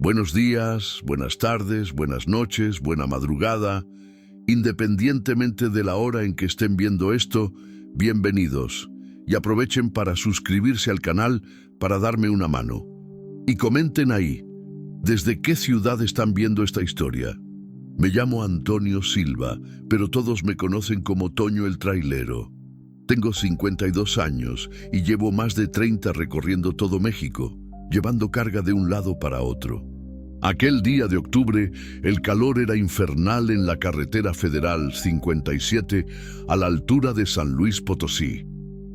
Buenos días, buenas tardes, buenas noches, buena madrugada. Independientemente de la hora en que estén viendo esto, bienvenidos. Y aprovechen para suscribirse al canal para darme una mano. Y comenten ahí, ¿desde qué ciudad están viendo esta historia? Me llamo Antonio Silva, pero todos me conocen como Toño el Trailero. Tengo 52 años y llevo más de 30 recorriendo todo México, llevando carga de un lado para otro. Aquel día de octubre, el calor era infernal en la carretera federal 57 a la altura de San Luis Potosí.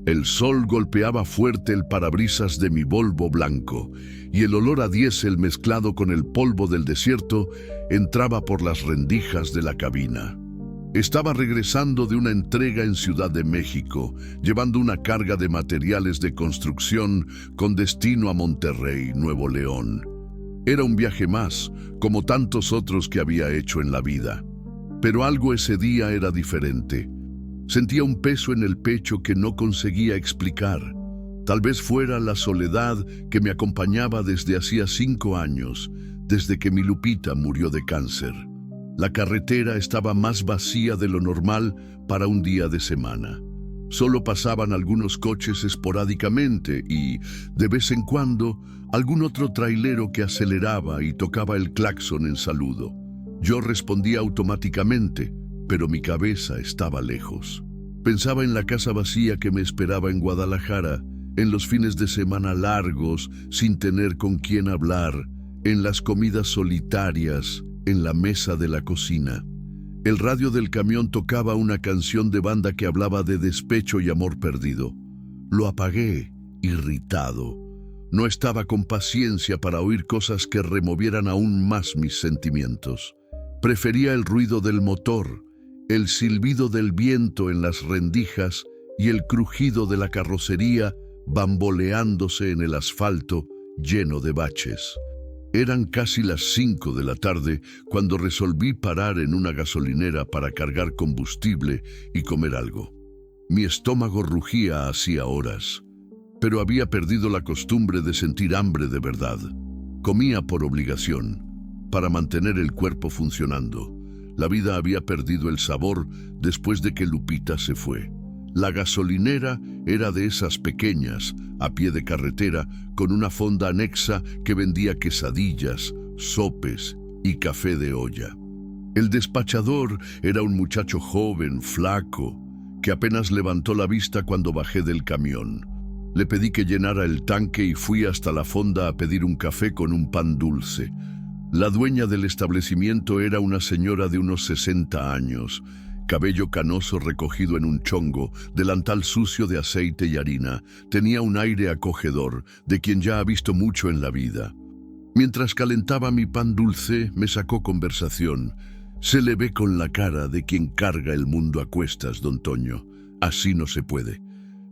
El sol golpeaba fuerte el parabrisas de mi Volvo blanco y el olor a diésel mezclado con el polvo del desierto entraba por las rendijas de la cabina. Estaba regresando de una entrega en Ciudad de México, llevando una carga de materiales de construcción con destino a Monterrey, Nuevo León. Era un viaje más, como tantos otros que había hecho en la vida. Pero algo ese día era diferente. Sentía un peso en el pecho que no conseguía explicar. Tal vez fuera la soledad que me acompañaba desde hacía 5 años, desde que mi Lupita murió de cáncer. La carretera estaba más vacía de lo normal para un día de semana. Solo pasaban algunos coches esporádicamente y, de vez en cuando, algún otro trailero que aceleraba y tocaba el claxon en saludo. Yo respondía automáticamente, pero mi cabeza estaba lejos. Pensaba en la casa vacía que me esperaba en Guadalajara, en los fines de semana largos, sin tener con quién hablar, en las comidas solitarias, en la mesa de la cocina. El radio del camión tocaba una canción de banda que hablaba de despecho y amor perdido. Lo apagué, irritado. No estaba con paciencia para oír cosas que removieran aún más mis sentimientos. Prefería el ruido del motor, el silbido del viento en las rendijas y el crujido de la carrocería bamboleándose en el asfalto lleno de baches. Eran casi las 5 de la tarde cuando resolví parar en una gasolinera para cargar combustible y comer algo. Mi estómago rugía hacía horas, pero había perdido la costumbre de sentir hambre de verdad. Comía por obligación, para mantener el cuerpo funcionando. La vida había perdido el sabor después de que Lupita se fue. La gasolinera era de esas pequeñas, a pie de carretera, con una fonda anexa que vendía quesadillas, sopes y café de olla. El despachador era un muchacho joven, flaco, que apenas levantó la vista cuando bajé del camión. Le pedí que llenara el tanque y fui hasta la fonda a pedir un café con un pan dulce. La dueña del establecimiento era una señora de unos 60 años, cabello canoso recogido en un chongo, delantal sucio de aceite y harina. Tenía un aire acogedor, de quien ya ha visto mucho en la vida. Mientras calentaba mi pan dulce, me sacó conversación. Se le ve con la cara de quien carga el mundo a cuestas, don Toño. Así no se puede.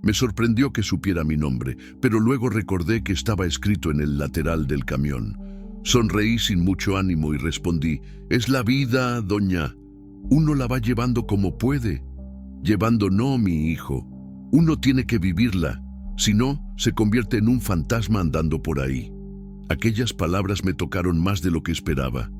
Me sorprendió que supiera mi nombre, pero luego recordé que estaba escrito en el lateral del camión. Sonreí sin mucho ánimo y respondí: «Es la vida, doña. Uno la va llevando como puede». «Llevando no, mi hijo. Uno tiene que vivirla. Si no, se convierte en un fantasma andando por ahí». Aquellas palabras me tocaron más de lo que esperaba.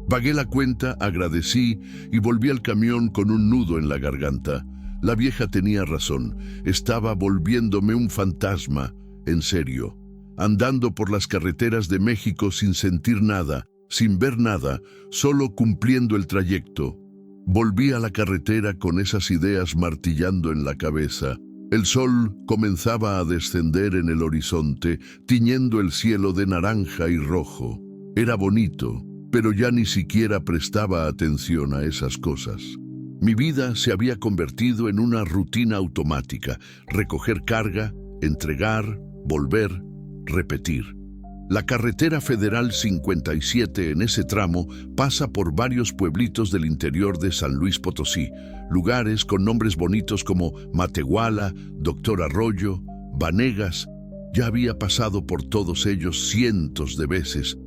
Pagué la cuenta, agradecí y volví al camión con un nudo en la garganta. La vieja tenía razón. Estaba volviéndome un fantasma, en serio. Andando por las carreteras de México sin sentir nada, sin ver nada, solo cumpliendo el trayecto. Volví a la carretera con esas ideas martillando en la cabeza. El sol comenzaba a descender en el horizonte, tiñendo el cielo de naranja y rojo. Era bonito, pero ya ni siquiera prestaba atención a esas cosas. Mi vida se había convertido en una rutina automática: recoger carga, entregar, volver, repetir. La carretera federal 57 en ese tramo pasa por varios pueblitos del interior de San Luis Potosí, lugares con nombres bonitos como Matehuala, Doctor Arroyo, Vanegas. Ya había pasado por todos ellos cientos de veces,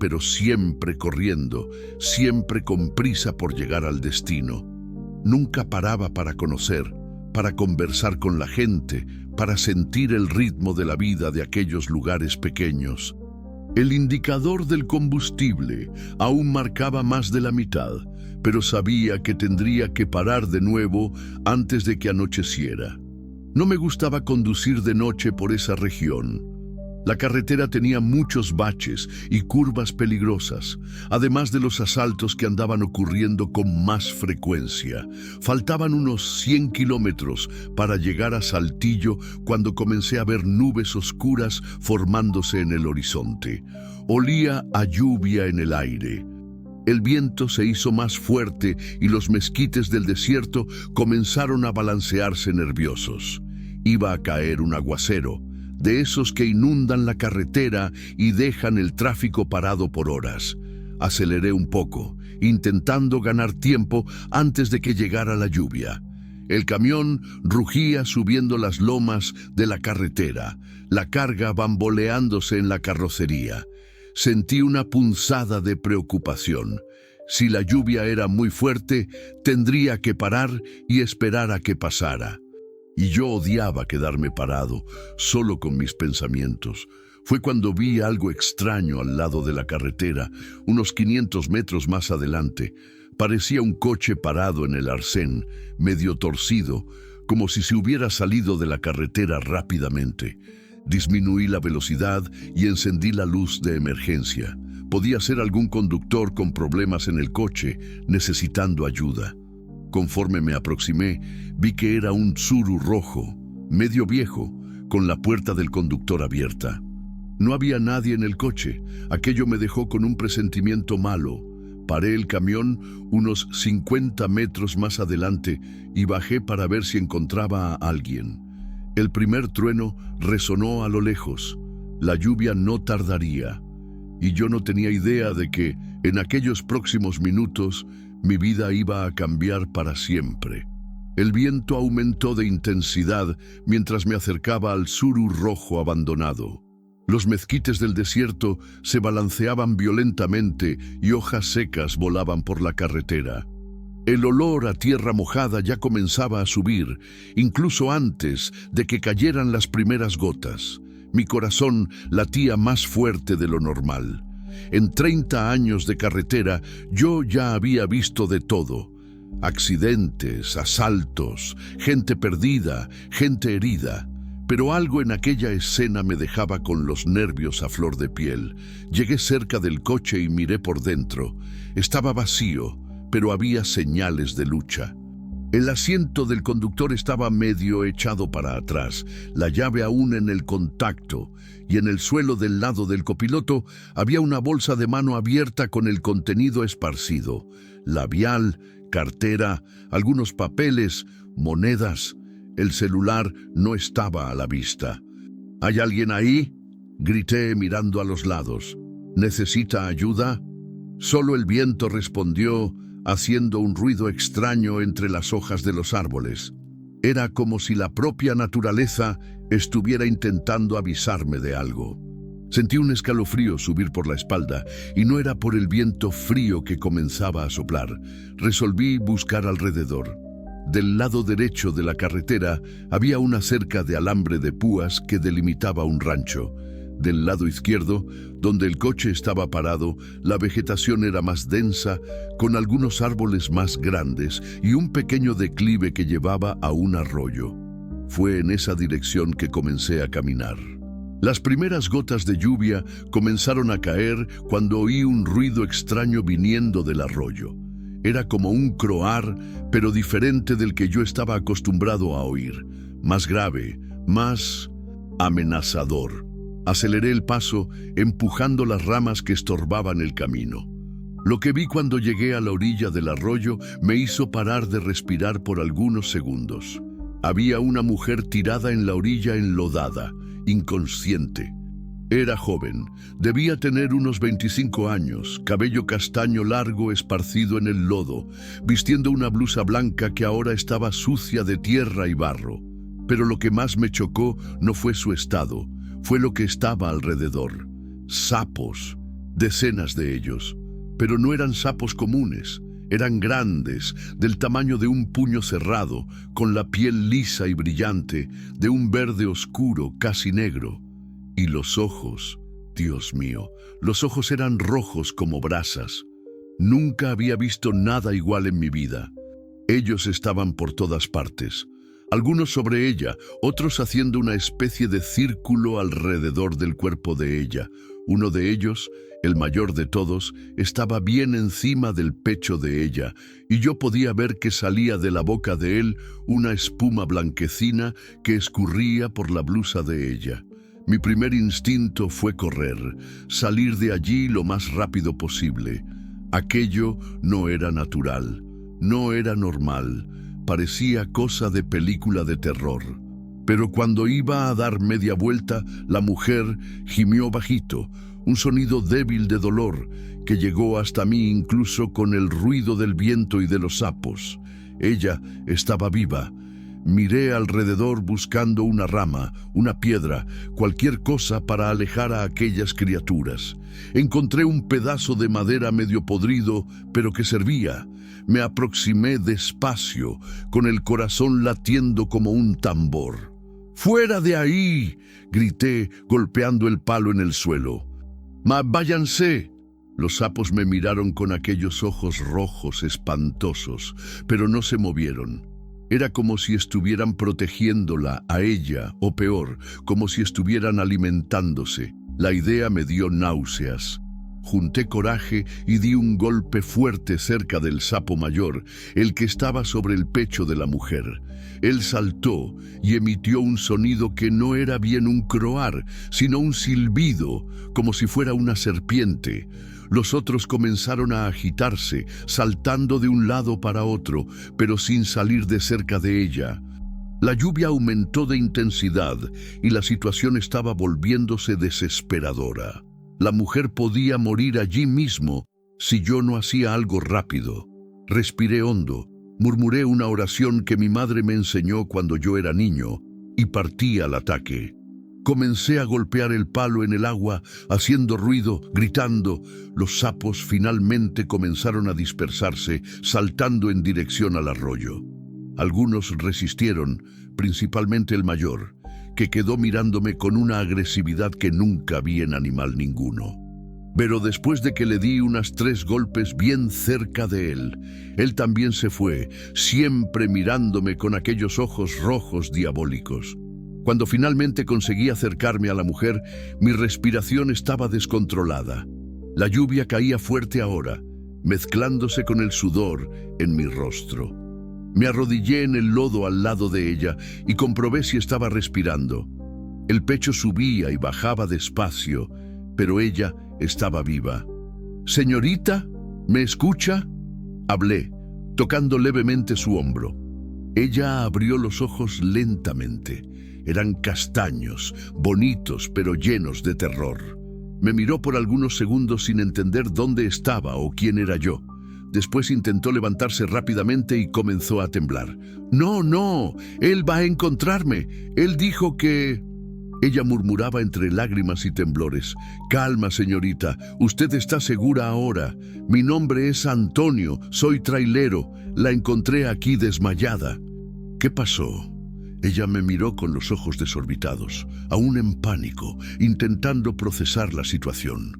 pero siempre corriendo, siempre con prisa por llegar al destino. Nunca paraba para conocer, para conversar con la gente, para sentir el ritmo de la vida de aquellos lugares pequeños. El indicador del combustible aún marcaba más de la mitad, pero sabía que tendría que parar de nuevo antes de que anocheciera. No me gustaba conducir de noche por esa región. La carretera tenía muchos baches y curvas peligrosas, además de los asaltos que andaban ocurriendo con más frecuencia. Faltaban unos 100 kilómetros para llegar a Saltillo cuando comencé a ver nubes oscuras formándose en el horizonte. Olía a lluvia en el aire. El viento se hizo más fuerte y los mezquites del desierto comenzaron a balancearse nerviosos. Iba a caer un aguacero, de esos que inundan la carretera y dejan el tráfico parado por horas. Aceleré un poco, intentando ganar tiempo antes de que llegara la lluvia. El camión rugía subiendo las lomas de la carretera, la carga bamboleándose en la carrocería. Sentí una punzada de preocupación. Si la lluvia era muy fuerte, tendría que parar y esperar a que pasara. Y yo odiaba quedarme parado, solo con mis pensamientos. Fue cuando vi algo extraño al lado de la carretera, unos 500 metros más adelante. Parecía un coche parado en el arcén, medio torcido, como si se hubiera salido de la carretera rápidamente. Disminuí la velocidad y encendí la luz de emergencia. Podía ser algún conductor con problemas en el coche, necesitando ayuda. Conforme me aproximé, vi que era un Tsuru rojo, medio viejo, con la puerta del conductor abierta. No había nadie en el coche. Aquello me dejó con un presentimiento malo. Paré el camión unos 50 metros más adelante y bajé para ver si encontraba a alguien. El primer trueno resonó a lo lejos. La lluvia no tardaría. Y yo no tenía idea de que, en aquellos próximos minutos, mi vida iba a cambiar para siempre. El viento aumentó de intensidad mientras me acercaba al Tsuru rojo abandonado. Los mezquites del desierto se balanceaban violentamente y hojas secas volaban por la carretera. El olor a tierra mojada ya comenzaba a subir, incluso antes de que cayeran las primeras gotas. Mi corazón latía más fuerte de lo normal. En 30 años de carretera, yo ya había visto de todo. Accidentes, asaltos, gente perdida, gente herida. Pero algo en aquella escena me dejaba con los nervios a flor de piel. Llegué cerca del coche y miré por dentro. Estaba vacío, pero había señales de lucha. El asiento del conductor estaba medio echado para atrás, la llave aún en el contacto, y en el suelo del lado del copiloto había una bolsa de mano abierta con el contenido esparcido: labial, cartera, algunos papeles, monedas. El celular no estaba a la vista. ¿Hay alguien ahí?, grité mirando a los lados. ¿Necesita ayuda? Solo el viento respondió, haciendo un ruido extraño entre las hojas de los árboles. Era como si la propia naturaleza estuviera intentando avisarme de algo. Sentí un escalofrío subir por la espalda, y no era por el viento frío que comenzaba a soplar. Resolví buscar alrededor. Del lado derecho de la carretera había una cerca de alambre de púas que delimitaba un rancho. Del lado izquierdo, donde el coche estaba parado, la vegetación era más densa, con algunos árboles más grandes y un pequeño declive que llevaba a un arroyo. Fue en esa dirección que comencé a caminar. Las primeras gotas de lluvia comenzaron a caer cuando oí un ruido extraño viniendo del arroyo. Era como un croar, pero diferente del que yo estaba acostumbrado a oír. Más grave, más amenazador. Aceleré el paso, empujando las ramas que estorbaban el camino. Lo que vi cuando llegué a la orilla del arroyo me hizo parar de respirar por algunos segundos. Había una mujer tirada en la orilla enlodada, inconsciente. Era joven, debía tener unos 25 años, cabello castaño largo esparcido en el lodo, vistiendo una blusa blanca que ahora estaba sucia de tierra y barro. Pero lo que más me chocó no fue su estado, fue lo que estaba alrededor. Sapos, decenas de ellos. Pero no eran sapos comunes, eran grandes, del tamaño de un puño cerrado, con la piel lisa y brillante, de un verde oscuro, casi negro. Y los ojos, Dios mío, los ojos eran rojos como brasas. Nunca había visto nada igual en mi vida. Ellos estaban por todas partes, algunos sobre ella, otros haciendo una especie de círculo alrededor del cuerpo de ella. Uno de ellos, el mayor de todos, estaba bien encima del pecho de ella, y yo podía ver que salía de la boca de él una espuma blanquecina que escurría por la blusa de ella. Mi primer instinto fue correr, salir de allí lo más rápido posible. Aquello no era natural, no era normal, parecía cosa de película de terror. Pero cuando iba a dar media vuelta, la mujer gimió bajito, un sonido débil de dolor que llegó hasta mí incluso con el ruido del viento y de los sapos. Ella estaba viva. Miré alrededor buscando una rama, una piedra, cualquier cosa para alejar a aquellas criaturas. Encontré un pedazo de madera medio podrido, pero que servía. Me aproximé despacio, con el corazón latiendo como un tambor. ¡Fuera de ahí!, grité, golpeando el palo en el suelo. ¡Váyanse! Los sapos me miraron con aquellos ojos rojos espantosos, pero no se movieron. Era como si estuvieran protegiéndola a ella, o peor, como si estuvieran alimentándose. La idea me dio náuseas. Junté coraje y di un golpe fuerte cerca del sapo mayor, el que estaba sobre el pecho de la mujer. Él saltó y emitió un sonido que no era bien un croar, sino un silbido, como si fuera una serpiente. Los otros comenzaron a agitarse, saltando de un lado para otro, pero sin salir de cerca de ella. La lluvia aumentó de intensidad y la situación estaba volviéndose desesperadora. La mujer podía morir allí mismo si yo no hacía algo rápido. Respiré hondo, murmuré una oración que mi madre me enseñó cuando yo era niño y partí al ataque. Comencé a golpear el palo en el agua, haciendo ruido, gritando. Los sapos finalmente comenzaron a dispersarse, saltando en dirección al arroyo. Algunos resistieron, principalmente el mayor, que quedó mirándome con una agresividad que nunca vi en animal ninguno. Pero después de que le di unos 3 golpes bien cerca de él, él también se fue, siempre mirándome con aquellos ojos rojos diabólicos. Cuando finalmente conseguí acercarme a la mujer, mi respiración estaba descontrolada. La lluvia caía fuerte ahora, mezclándose con el sudor en mi rostro. Me arrodillé en el lodo al lado de ella y comprobé si estaba respirando. El pecho subía y bajaba despacio, pero ella estaba viva. «Señorita, ¿me escucha?», hablé, tocando levemente su hombro. Ella abrió los ojos lentamente. Eran castaños, bonitos, pero llenos de terror. Me miró por algunos segundos sin entender dónde estaba o quién era yo. Después intentó levantarse rápidamente y comenzó a temblar. «No, no, él va a encontrarme. Él dijo que...». Ella murmuraba entre lágrimas y temblores. «Calma, señorita, usted está segura ahora. Mi nombre es Antonio, soy trailero. La encontré aquí desmayada». «¿Qué pasó?». Ella me miró con los ojos desorbitados, aún en pánico, intentando procesar la situación.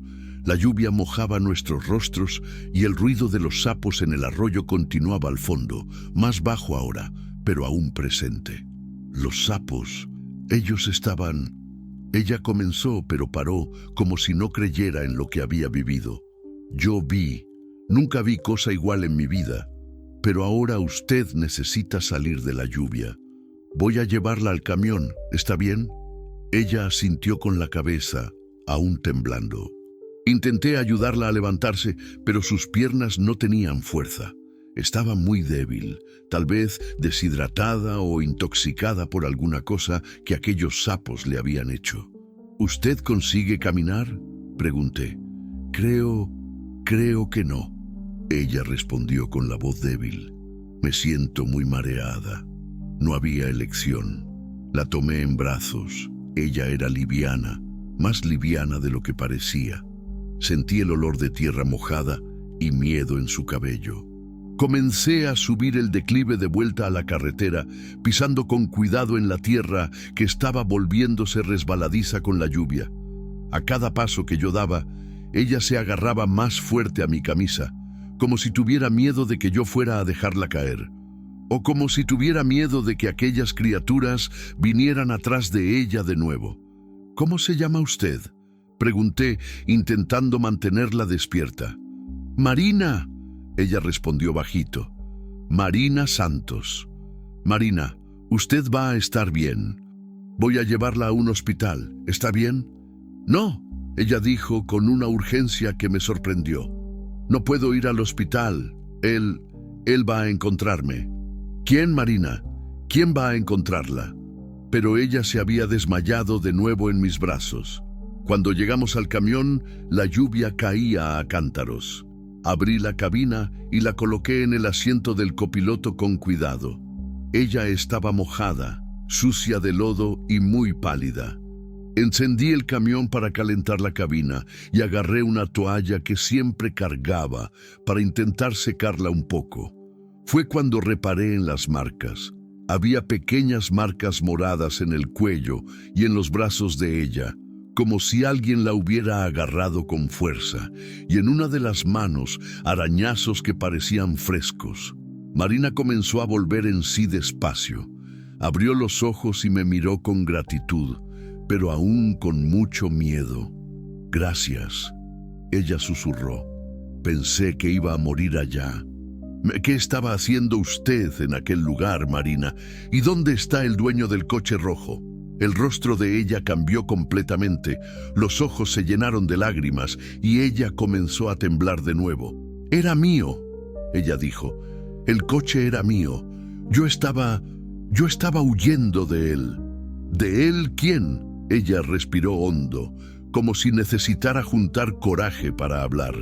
La lluvia mojaba nuestros rostros y el ruido de los sapos en el arroyo continuaba al fondo, más bajo ahora, pero aún presente. Los sapos, ellos estaban... Ella comenzó, pero paró, como si no creyera en lo que había vivido. «Yo vi, nunca vi cosa igual en mi vida, pero ahora usted necesita salir de la lluvia. Voy a llevarla al camión, ¿está bien?». Ella asintió con la cabeza, aún temblando. Intenté ayudarla a levantarse, pero sus piernas no tenían fuerza. Estaba muy débil, tal vez deshidratada o intoxicada por alguna cosa que aquellos sapos le habían hecho. «¿Usted consigue caminar?», pregunté. Creo que no», ella respondió con la voz débil. «Me siento muy mareada». No había elección. La tomé en brazos. Ella era liviana, más liviana de lo que parecía. Sentí el olor de tierra mojada y miedo en su cabello. Comencé a subir el declive de vuelta a la carretera, pisando con cuidado en la tierra que estaba volviéndose resbaladiza con la lluvia. A cada paso que yo daba, ella se agarraba más fuerte a mi camisa, como si tuviera miedo de que yo fuera a dejarla caer, o como si tuviera miedo de que aquellas criaturas vinieran atrás de ella de nuevo. ¿Cómo se llama usted?, pregunté, intentando mantenerla despierta. Marina, ella respondió bajito. Marina Santos. Marina, usted va a estar bien. Voy a llevarla a un hospital, ¿está bien? No, ella dijo con una urgencia que me sorprendió. No puedo ir al hospital. Él va a encontrarme. ¿Quién, Marina? ¿Quién va a encontrarla? Pero ella se había desmayado de nuevo en mis brazos. Cuando llegamos al camión, la lluvia caía a cántaros. Abrí la cabina y la coloqué en el asiento del copiloto con cuidado. Ella estaba mojada, sucia de lodo y muy pálida. Encendí el camión para calentar la cabina y agarré una toalla que siempre cargaba para intentar secarla un poco. Fue cuando reparé en las marcas. Había pequeñas marcas moradas en el cuello y en los brazos de ella, como si alguien la hubiera agarrado con fuerza, y en una de las manos arañazos que parecían frescos. Marina comenzó a volver en sí despacio. Abrió los ojos y me miró con gratitud, pero aún con mucho miedo. Gracias, ella susurró. Pensé que iba a morir allá. ¿Qué estaba haciendo usted en aquel lugar, Marina? ¿Y dónde está el dueño del coche rojo? El rostro de ella cambió completamente, los ojos se llenaron de lágrimas y ella comenzó a temblar de nuevo. Era mío, ella dijo. El coche era mío. Yo estaba huyendo de él. ¿De él quién? Ella respiró hondo, como si necesitara juntar coraje para hablar.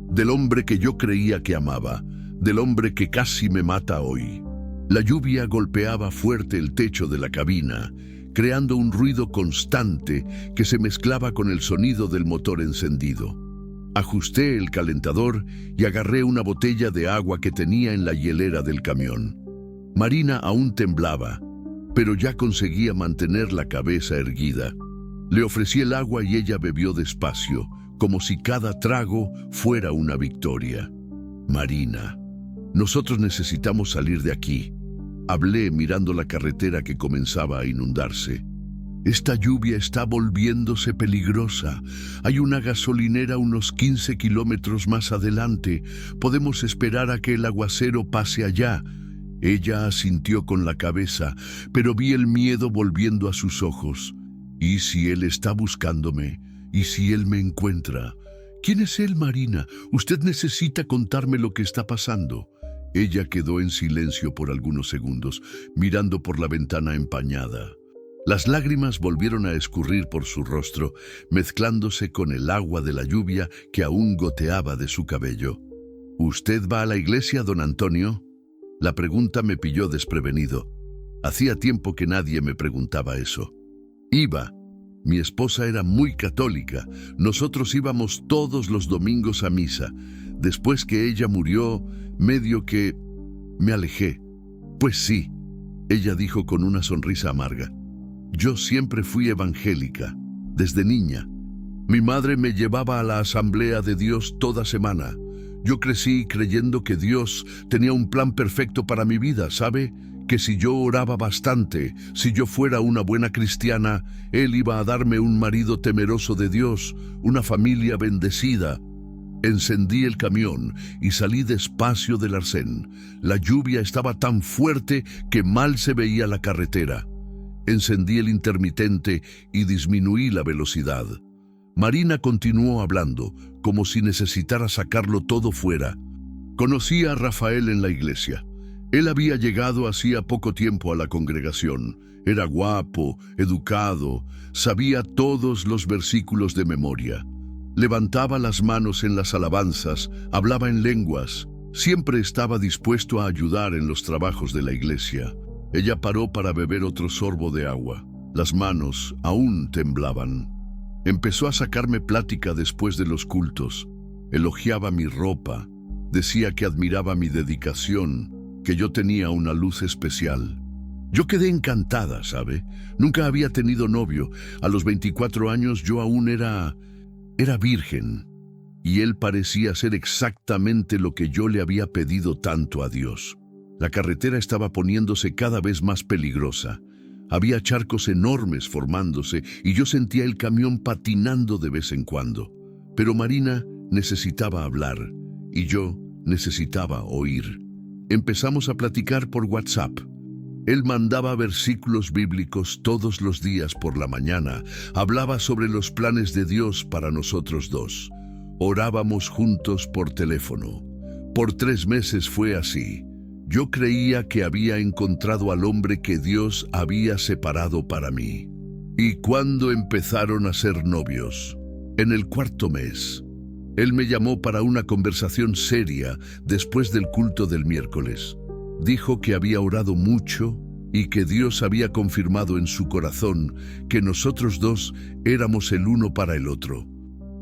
Del hombre que yo creía que amaba, del hombre que casi me mata hoy. La lluvia golpeaba fuerte el techo de la cabina, creando un ruido constante que se mezclaba con el sonido del motor encendido. Ajusté el calentador y agarré una botella de agua que tenía en la hielera del camión. Marina aún temblaba, pero ya conseguía mantener la cabeza erguida. Le ofrecí el agua y ella bebió despacio, como si cada trago fuera una victoria. Marina, nosotros necesitamos salir de aquí. Hablé mirando la carretera que comenzaba a inundarse. Esta lluvia está volviéndose peligrosa. Hay una gasolinera unos 15 kilómetros más adelante. Podemos esperar a que el aguacero pase allá. Ella asintió con la cabeza, pero vi el miedo volviendo a sus ojos. ¿Y si él está buscándome? ¿Y si él me encuentra? ¿Quién es él, Marina? Usted necesita contarme lo que está pasando. Ella quedó en silencio por algunos segundos, mirando por la ventana empañada. Las lágrimas volvieron a escurrir por su rostro, mezclándose con el agua de la lluvia que aún goteaba de su cabello. ¿Usted va a la iglesia, don Antonio? La pregunta me pilló desprevenido. Hacía tiempo que nadie me preguntaba eso. Iba. Mi esposa era muy católica. Nosotros íbamos todos los domingos a misa. Después que ella murió, medio que me alejé. Pues sí, ella dijo con una sonrisa amarga. Yo siempre fui evangélica, desde niña. Mi madre me llevaba a la Asamblea de Dios toda semana. Yo crecí creyendo que Dios tenía un plan perfecto para mi vida, ¿sabe? Que si yo oraba bastante, si yo fuera una buena cristiana, Él iba a darme un marido temeroso de Dios, una familia bendecida. Encendí el camión y salí despacio del arcén. La lluvia estaba tan fuerte que mal se veía la carretera. Encendí el intermitente y disminuí la velocidad. Marina continuó hablando, como si necesitara sacarlo todo fuera. Conocí a Rafael en la iglesia. Él había llegado hacía poco tiempo a la congregación. Era guapo, educado, sabía todos los versículos de memoria. Levantaba las manos en las alabanzas, hablaba en lenguas. Siempre estaba dispuesto a ayudar en los trabajos de la iglesia. Ella paró para beber otro sorbo de agua. Las manos aún temblaban. Empezó a sacarme plática después de los cultos. Elogiaba mi ropa. Decía que admiraba mi dedicación, que yo tenía una luz especial. Yo quedé encantada, ¿sabe? Nunca había tenido novio. A los 24 años yo aún era virgen. Y él parecía ser exactamente lo que yo le había pedido tanto a Dios. La carretera estaba poniéndose cada vez más peligrosa. Había charcos enormes formándose y yo sentía el camión patinando de vez en cuando. Pero Marina necesitaba hablar y yo necesitaba oír. Empezamos a platicar por WhatsApp. Él mandaba versículos bíblicos todos los días por la mañana. Hablaba sobre los planes de Dios para nosotros dos. Orábamos juntos por teléfono. Por 3 meses fue así. Yo creía que había encontrado al hombre que Dios había separado para mí. ¿Y cuándo empezaron a ser novios? En el 4.º mes. Él me llamó para una conversación seria después del culto del miércoles. Dijo que había orado mucho y que Dios había confirmado en su corazón que nosotros dos éramos el uno para el otro.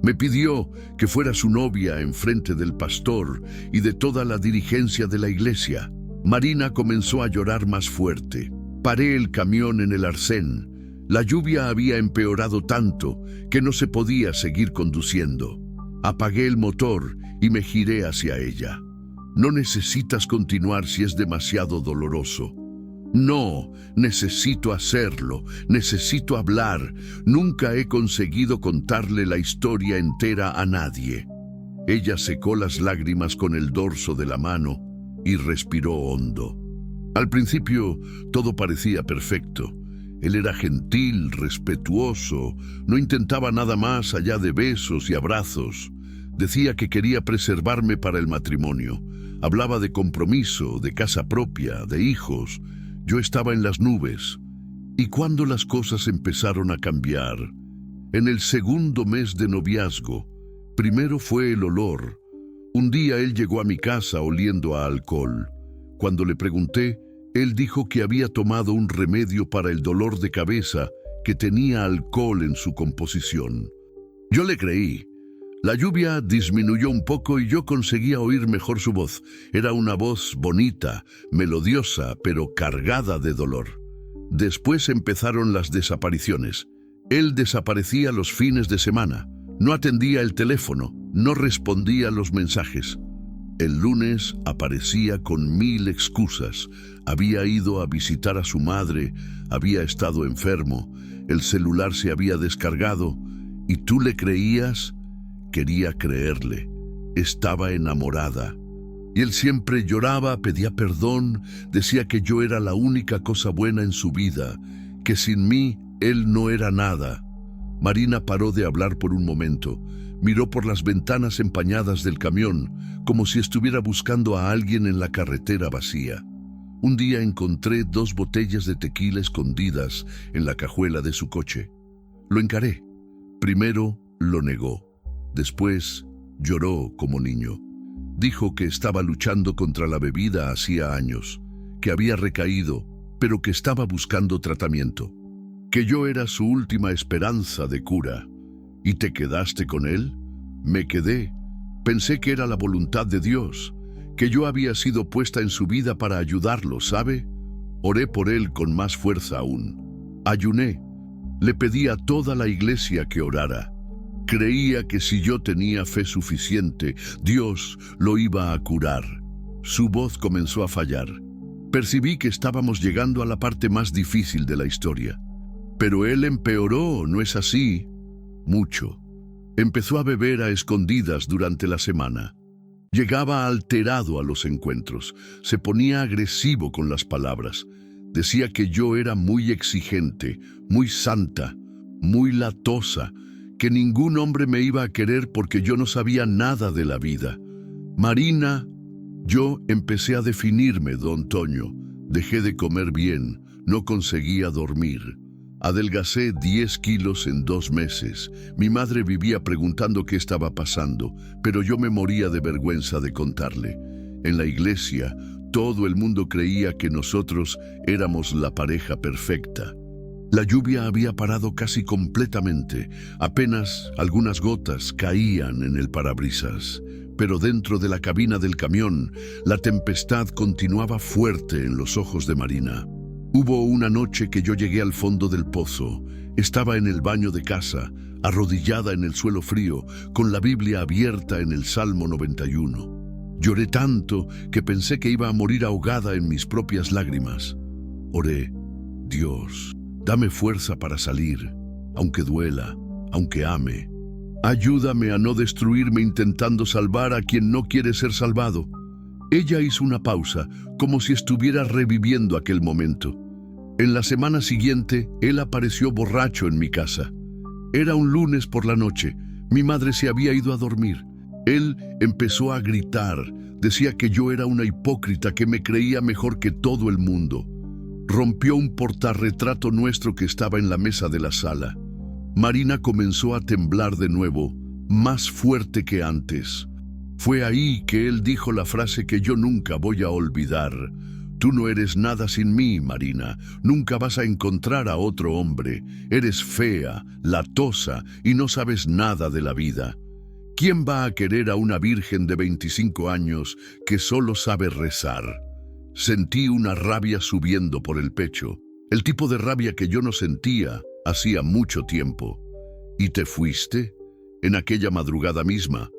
Me pidió que fuera su novia en frente del pastor y de toda la dirigencia de la iglesia. Marina comenzó a llorar más fuerte. Paré el camión en el arcén. La lluvia había empeorado tanto que no se podía seguir conduciendo. Apagué el motor y me giré hacia ella. No necesitas continuar si es demasiado doloroso. No, necesito hacerlo, necesito hablar. Nunca he conseguido contarle la historia entera a nadie. Ella secó las lágrimas con el dorso de la mano y respiró hondo. Al principio todo parecía perfecto. Él era gentil, respetuoso, no intentaba nada más allá de besos y abrazos. Decía que quería preservarme para el matrimonio. Hablaba de compromiso, de casa propia, de hijos. Yo estaba en las nubes. ¿Y cuándo las cosas empezaron a cambiar? En el 2.º mes de noviazgo. Primero fue el olor. Un día él llegó a mi casa oliendo a alcohol. Cuando le pregunté, él dijo que había tomado un remedio para el dolor de cabeza que tenía alcohol en su composición. Yo le creí. La lluvia disminuyó un poco y yo conseguía oír mejor su voz. Era una voz bonita, melodiosa, pero cargada de dolor. Después empezaron las desapariciones. Él desaparecía los fines de semana. No atendía el teléfono, no respondía a los mensajes. El lunes aparecía con 1000 excusas. Había ido a visitar a su madre, había estado enfermo, el celular se había descargado. ¿Y tú le creías? Quería creerle. Estaba enamorada. Y él siempre lloraba, pedía perdón, decía que yo era la única cosa buena en su vida, que sin mí él no era nada. Marina paró de hablar por un momento. Miró por las ventanas empañadas del camión, como si estuviera buscando a alguien en la carretera vacía. Un día encontré 2 botellas de tequila escondidas en la cajuela de su coche. Lo encaré. Primero lo negó. Después lloró como niño. Dijo que estaba luchando contra la bebida hacía años, que había recaído, pero que estaba buscando tratamiento, que yo era su última esperanza de cura. ¿Y te quedaste con él? Me quedé. Pensé que era la voluntad de Dios, que yo había sido puesta en su vida para ayudarlo, ¿sabe? Oré por él con más fuerza aún. Ayuné. Le pedí a toda la iglesia que orara. Creía que si yo tenía fe suficiente, Dios lo iba a curar. Su voz comenzó a fallar. Percibí que estábamos llegando a la parte más difícil de la historia. Pero él empeoró, ¿no es así? Mucho. Empezó a beber a escondidas durante la semana. Llegaba alterado a los encuentros. Se ponía agresivo con las palabras. Decía que yo era muy exigente, muy santa, muy latosa, que ningún hombre me iba a querer porque yo no sabía nada de la vida. Marina, yo empecé a definirme, don Toño. Dejé de comer bien, no conseguía dormir. Adelgacé 10 kilos en 2 meses. Mi madre vivía preguntando qué estaba pasando, pero yo me moría de vergüenza de contarle. En la iglesia, todo el mundo creía que nosotros éramos la pareja perfecta. La lluvia había parado casi completamente. Apenas algunas gotas caían en el parabrisas. Pero dentro de la cabina del camión, la tempestad continuaba fuerte en los ojos de Marina. Hubo una noche que yo llegué al fondo del pozo. Estaba en el baño de casa, arrodillada en el suelo frío, con la Biblia abierta en el Salmo 91. Lloré tanto que pensé que iba a morir ahogada en mis propias lágrimas. Oré: Dios, dame fuerza para salir, aunque duela, aunque ame. Ayúdame a no destruirme intentando salvar a quien no quiere ser salvado. Ella hizo una pausa, como si estuviera reviviendo aquel momento. En la semana siguiente, él apareció borracho en mi casa. Era un lunes por la noche. Mi madre se había ido a dormir. Él empezó a gritar. Decía que yo era una hipócrita, que me creía mejor que todo el mundo. Rompió un portarretrato nuestro que estaba en la mesa de la sala. Marina comenzó a temblar de nuevo, más fuerte que antes. Fue ahí que él dijo la frase que yo nunca voy a olvidar. Tú no eres nada sin mí, Marina. Nunca vas a encontrar a otro hombre. Eres fea, latosa y no sabes nada de la vida. ¿Quién va a querer a una virgen de 25 años que solo sabe rezar? Sentí una rabia subiendo por el pecho, el tipo de rabia que yo no sentía hacía mucho tiempo. ¿Y te fuiste? En aquella madrugada misma.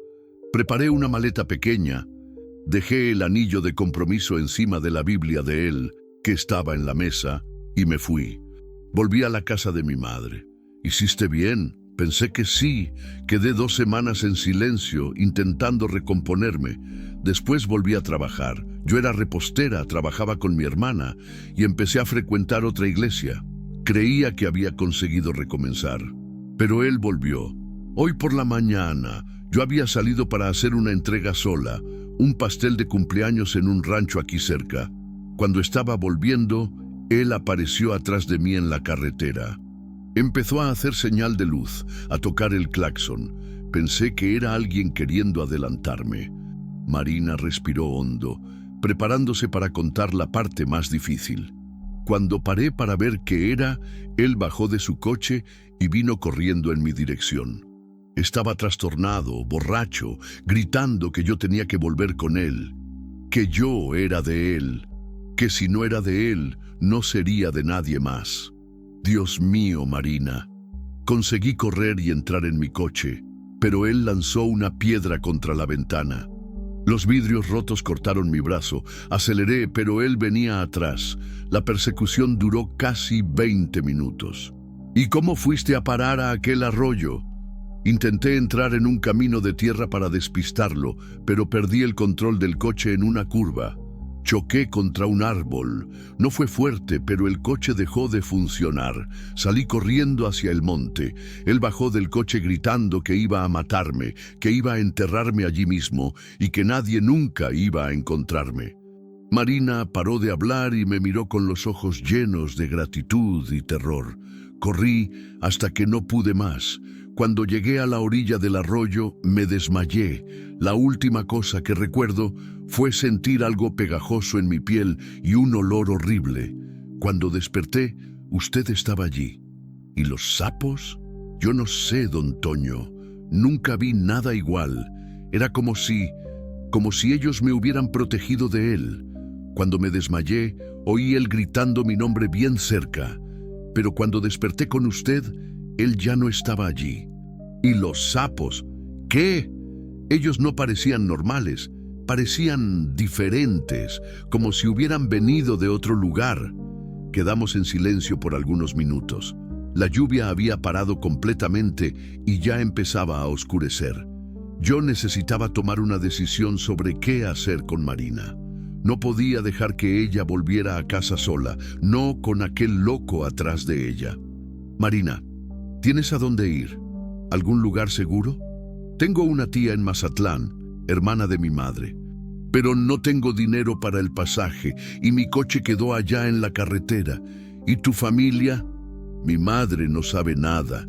Preparé una maleta pequeña. Dejé el anillo de compromiso encima de la Biblia de él, que estaba en la mesa, y me fui. Volví a la casa de mi madre. «¿Hiciste bien?» Pensé que sí. Quedé 2 semanas en silencio, intentando recomponerme. Después volví a trabajar. Yo era repostera, trabajaba con mi hermana, y empecé a frecuentar otra iglesia. Creía que había conseguido recomenzar. Pero él volvió. Hoy por la mañana, yo había salido para hacer una entrega sola, un pastel de cumpleaños en un rancho aquí cerca. Cuando estaba volviendo, él apareció atrás de mí en la carretera. Empezó a hacer señal de luz, a tocar el claxon. Pensé que era alguien queriendo adelantarme. Marina respiró hondo, preparándose para contar la parte más difícil. Cuando paré para ver qué era, él bajó de su coche y vino corriendo en mi dirección. Estaba trastornado, borracho, gritando que yo tenía que volver con él, que yo era de él, que si no era de él, no sería de nadie más. Dios mío, Marina. Conseguí correr y entrar en mi coche, pero él lanzó una piedra contra la ventana. Los vidrios rotos cortaron mi brazo. Aceleré, pero él venía atrás. La persecución duró casi 20 minutos. ¿Y cómo fuiste a parar a aquel arroyo? Intenté entrar en un camino de tierra para despistarlo, pero perdí el control del coche en una curva. Choqué contra un árbol. No fue fuerte, pero el coche dejó de funcionar. Salí corriendo hacia el monte. Él bajó del coche gritando que iba a matarme, que iba a enterrarme allí mismo y que nadie nunca iba a encontrarme. Marina paró de hablar y me miró con los ojos llenos de gratitud y terror. Corrí hasta que no pude más. Cuando llegué a la orilla del arroyo, me desmayé. La última cosa que recuerdo fue sentir algo pegajoso en mi piel y un olor horrible. Cuando desperté, usted estaba allí. ¿Y los sapos? Yo no sé, don Toño. Nunca vi nada igual. Era como si ellos me hubieran protegido de él. Cuando me desmayé, oí él gritando mi nombre bien cerca. Pero cuando desperté con usted, él ya no estaba allí. ¿Y los sapos? ¿Qué? Ellos no parecían normales, parecían diferentes, como si hubieran venido de otro lugar. Quedamos en silencio por algunos minutos. La lluvia había parado completamente y ya empezaba a oscurecer. Yo necesitaba tomar una decisión sobre qué hacer con Marina. No podía dejar que ella volviera a casa sola, no con aquel loco atrás de ella. Marina, ¿tienes a dónde ir? ¿Algún lugar seguro? Tengo una tía en Mazatlán, hermana de mi madre, pero no tengo dinero para el pasaje y mi coche quedó allá en la carretera. ¿Y tu familia? Mi madre no sabe nada.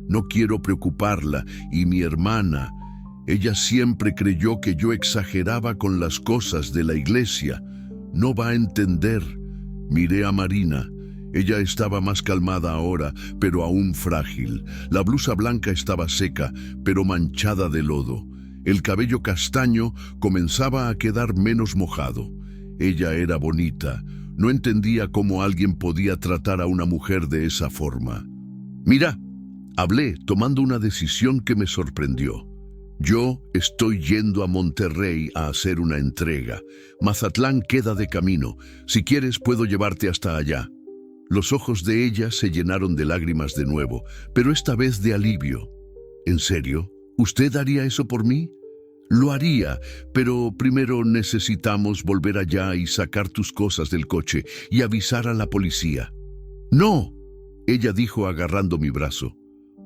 No quiero preocuparla. Y mi hermana, ella siempre creyó que yo exageraba con las cosas de la iglesia. No va a entender. Miré a Marina. Ella estaba más calmada ahora, pero aún frágil. La blusa blanca estaba seca, pero manchada de lodo. El cabello castaño comenzaba a quedar menos mojado. Ella era bonita. No entendía cómo alguien podía tratar a una mujer de esa forma. Mira, hablé, tomando una decisión que me sorprendió. Yo estoy yendo a Monterrey a hacer una entrega. Mazatlán queda de camino. Si quieres, puedo llevarte hasta allá. Los ojos de ella se llenaron de lágrimas de nuevo, pero esta vez de alivio. ¿En serio? ¿Usted haría eso por mí? Lo haría, pero primero necesitamos volver allá y sacar tus cosas del coche y avisar a la policía. ¡No!, ella dijo agarrando mi brazo.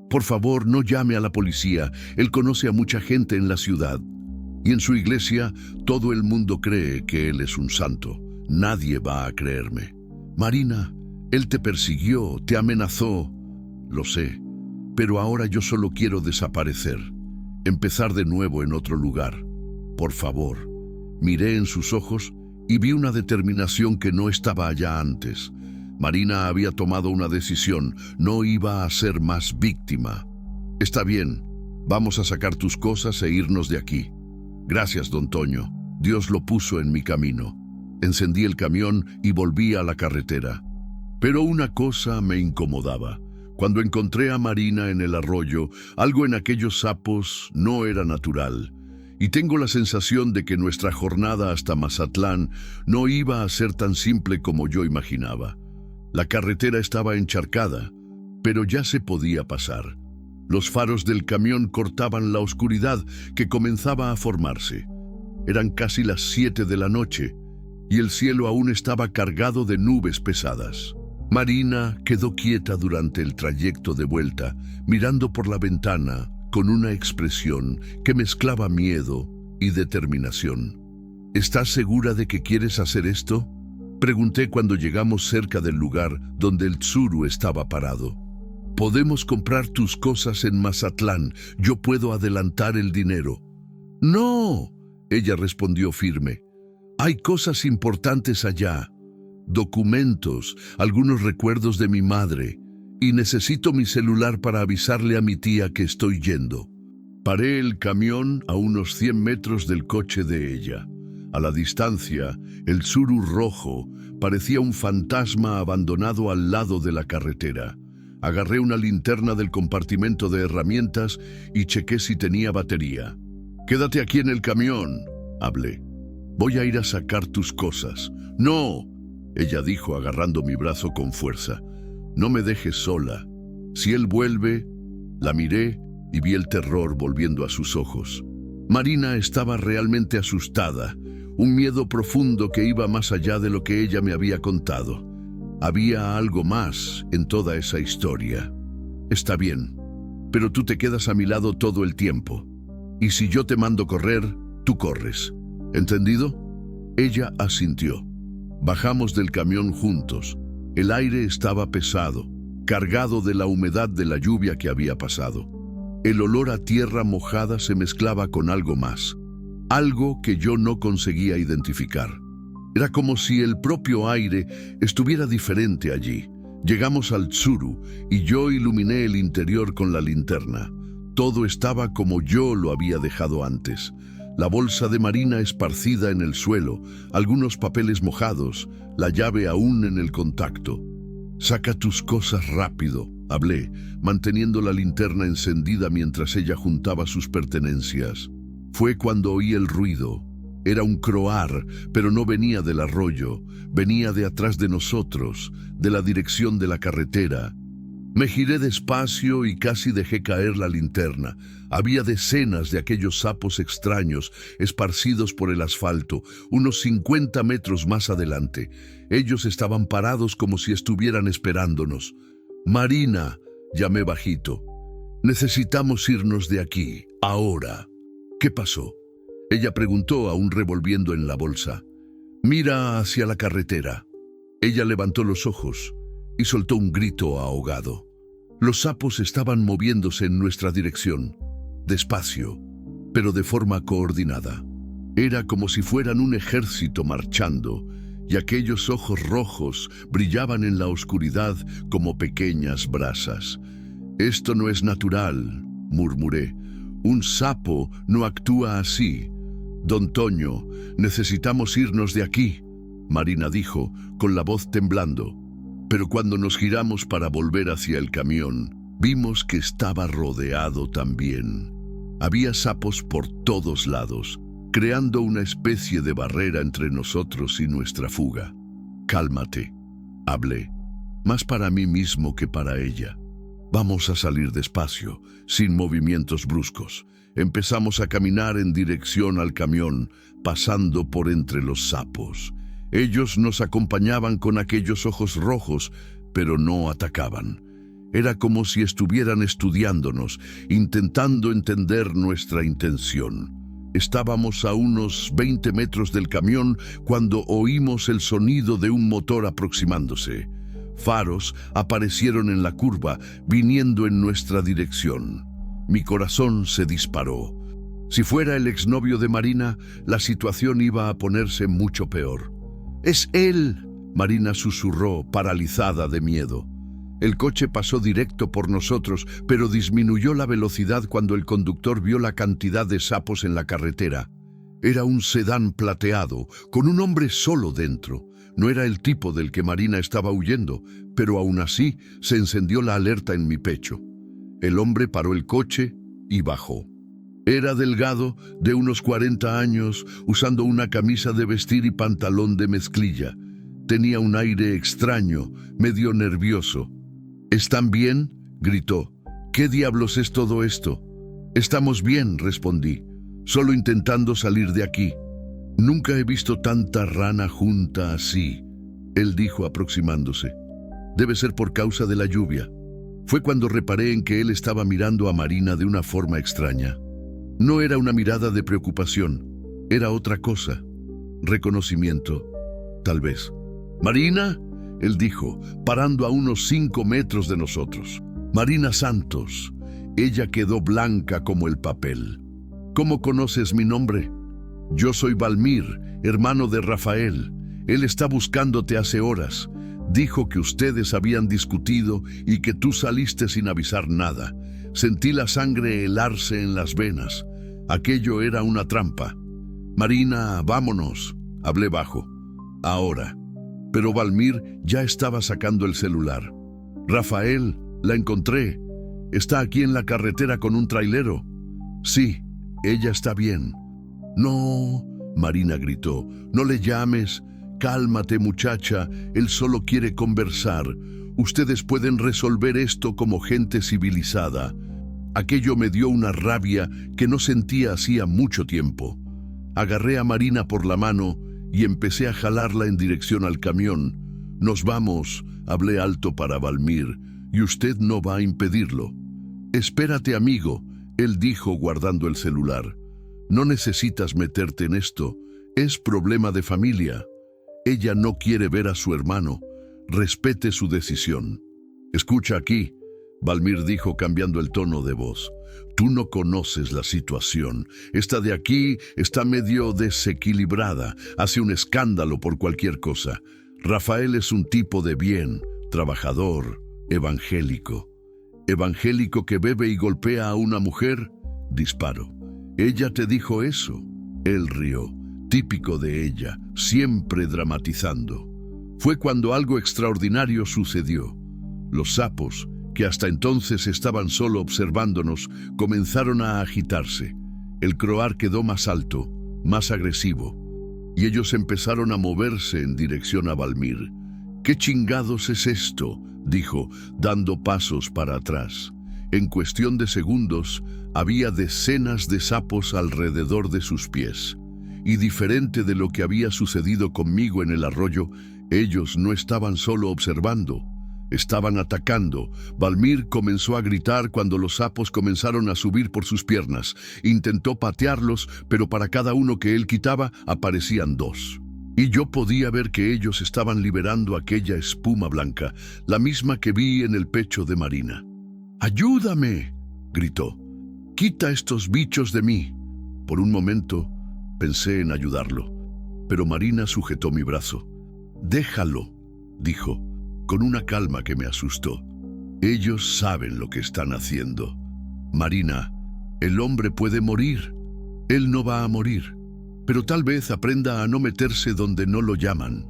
Por favor, no llame a la policía. Él conoce a mucha gente en la ciudad. Y en su iglesia, todo el mundo cree que él es un santo. Nadie va a creerme. Marina, él te persiguió, te amenazó. Lo sé, pero ahora yo solo quiero desaparecer. Empezar de nuevo en otro lugar. Por favor. Miré en sus ojos y vi una determinación que no estaba allá antes. Marina había tomado una decisión, no iba a ser más víctima. Está bien, vamos a sacar tus cosas e irnos de aquí. Gracias, don Toño. Dios lo puso en mi camino. Encendí el camión y volví a la carretera. Pero una cosa me incomodaba. Cuando encontré a Marina en el arroyo, algo en aquellos sapos no era natural. Y tengo la sensación de que nuestra jornada hasta Mazatlán no iba a ser tan simple como yo imaginaba. La carretera estaba encharcada, pero ya se podía pasar. Los faros del camión cortaban la oscuridad que comenzaba a formarse. Eran casi las 7 de la noche y el cielo aún estaba cargado de nubes pesadas. Marina quedó quieta durante el trayecto de vuelta, mirando por la ventana con una expresión que mezclaba miedo y determinación. ¿Estás segura de que quieres hacer esto?, pregunté cuando llegamos cerca del lugar donde el Tsuru estaba parado. Podemos comprar tus cosas en Mazatlán, yo puedo adelantar el dinero. No, ella respondió firme. Hay cosas importantes allá. Documentos, algunos recuerdos de mi madre, y necesito mi celular para avisarle a mi tía que estoy yendo. Paré el camión a unos 100 metros del coche de ella. A la distancia, el Tsuru rojo parecía un fantasma abandonado al lado de la carretera. Agarré una linterna del compartimento de herramientas y chequé si tenía batería. «Quédate aquí en el camión», hablé. «Voy a ir a sacar tus cosas». «No», ella dijo agarrando mi brazo con fuerza. «No me dejes sola. Si él vuelve». La miré y vi el terror volviendo a sus ojos. Marina estaba realmente asustada. Un miedo profundo que iba más allá de lo que ella me había contado. Había algo más en toda esa historia. Está bien, pero tú te quedas a mi lado todo el tiempo. Y si yo te mando correr, tú corres. ¿Entendido? Ella asintió. Bajamos del camión juntos. El aire estaba pesado, cargado de la humedad de la lluvia que había pasado. El olor a tierra mojada se mezclaba con algo más. Algo que yo no conseguía identificar. Era como si el propio aire estuviera diferente allí. Llegamos al Tsuru y yo iluminé el interior con la linterna. Todo estaba como yo lo había dejado antes. La bolsa de Marina esparcida en el suelo, algunos papeles mojados, la llave aún en el contacto. «Saca tus cosas rápido», hablé, manteniendo la linterna encendida mientras ella juntaba sus pertenencias. Fue cuando oí el ruido. Era un croar, pero no venía del arroyo, venía de atrás de nosotros, de la dirección de la carretera. Me giré despacio y casi dejé caer la linterna. Había decenas de aquellos sapos extraños esparcidos por el asfalto, unos 50 metros más adelante. Ellos estaban parados como si estuvieran esperándonos. «Marina», llamé bajito, «necesitamos irnos de aquí, ahora». «¿Qué pasó?», ella preguntó aún revolviendo en la bolsa. «Mira hacia la carretera». Ella levantó los ojos y soltó un grito ahogado. Los sapos estaban moviéndose en nuestra dirección, despacio, pero de forma coordinada. Era como si fueran un ejército marchando, y aquellos ojos rojos brillaban en la oscuridad como pequeñas brasas. «Esto no es natural», murmuré. «Un sapo no actúa así. Don Toño, necesitamos irnos de aquí». Marina dijo, con la voz temblando. Pero cuando nos giramos para volver hacia el camión, vimos que estaba rodeado también. Había sapos por todos lados, creando una especie de barrera entre nosotros y nuestra fuga. «Cálmate», hablé, más para mí mismo que para ella. «Vamos a salir despacio, sin movimientos bruscos». Empezamos a caminar en dirección al camión, pasando por entre los sapos. Ellos nos acompañaban con aquellos ojos rojos, pero no atacaban. Era como si estuvieran estudiándonos, intentando entender nuestra intención. Estábamos a unos 20 metros del camión cuando oímos el sonido de un motor aproximándose. Faros aparecieron en la curva, viniendo en nuestra dirección. Mi corazón se disparó. Si fuera el exnovio de Marina, la situación iba a ponerse mucho peor. «¡Es él!», Marina susurró, paralizada de miedo. El coche pasó directo por nosotros, pero disminuyó la velocidad cuando el conductor vio la cantidad de sapos en la carretera. Era un sedán plateado, con un hombre solo dentro. No era el tipo del que Marina estaba huyendo, pero aún así se encendió la alerta en mi pecho. El hombre paró el coche y bajó. Era delgado, de unos 40 años, usando una camisa de vestir y pantalón de mezclilla. Tenía un aire extraño, medio nervioso. «¿Están bien?», gritó. «¿Qué diablos es todo esto?». «Estamos bien», respondí, «solo intentando salir de aquí». «Nunca he visto tanta rana junta así», él dijo aproximándose. «Debe ser por causa de la lluvia». Fue cuando reparé en que él estaba mirando a Marina de una forma extraña. No era una mirada de preocupación, era otra cosa. Reconocimiento, tal vez. «Marina», él dijo, parando a unos 5 metros de nosotros. «Marina Santos». Ella quedó blanca como el papel. «¿Cómo conoces mi nombre?». «Yo soy Valmir, hermano de Rafael. Él está buscándote hace horas. Dijo que ustedes habían discutido y que tú saliste sin avisar nada. Sentí la sangre helarse en las venas. Aquello era una trampa». «Marina, vámonos», hablé bajo. «Ahora». Pero Valmir ya estaba sacando el celular. «Rafael, la encontré. Está aquí en la carretera con un trailero». «Sí, ella está bien». «No», Marina gritó, «no le llames. Cálmate, muchacha, él solo quiere conversar. Ustedes pueden resolver esto como gente civilizada». Aquello me dio una rabia que no sentía hacía mucho tiempo. Agarré a Marina por la mano y empecé a jalarla en dirección al camión. «Nos vamos», hablé alto para Valmir, «y usted no va a impedirlo». «Espérate, amigo», él dijo guardando el celular. «No necesitas meterte en esto. Es problema de familia. Ella no quiere ver a su hermano. Respete su decisión». «Escucha aquí», Valmir dijo cambiando el tono de voz. «Tú no conoces la situación. Esta de aquí está medio desequilibrada. Hace un escándalo por cualquier cosa. Rafael es un tipo de bien, trabajador, evangélico». «¿Evangélico que bebe y golpea a una mujer?», disparó. «¿Ella te dijo eso?». Él rió, típico de ella, siempre dramatizando. Fue cuando algo extraordinario sucedió. Los sapos, que hasta entonces estaban solo observándonos, comenzaron a agitarse. El croar quedó más alto, más agresivo, y ellos empezaron a moverse en dirección a Valmir. «¿Qué chingados es esto?», dijo, dando pasos para atrás. En cuestión de segundos, había decenas de sapos alrededor de sus pies. Y diferente de lo que había sucedido conmigo en el arroyo, ellos no estaban solo observando. Estaban atacando. Valmir comenzó a gritar cuando los sapos comenzaron a subir por sus piernas. Intentó patearlos, pero para cada uno que él quitaba, aparecían 2. Y yo podía ver que ellos estaban liberando aquella espuma blanca, la misma que vi en el pecho de Marina. «¡Ayúdame!», gritó. «¡Quita estos bichos de mí!». Por un momento, pensé en ayudarlo, pero Marina sujetó mi brazo. «Déjalo», dijo, con una calma que me asustó. «Ellos saben lo que están haciendo. Marina, el hombre puede morir. Él no va a morir, pero tal vez aprenda a no meterse donde no lo llaman».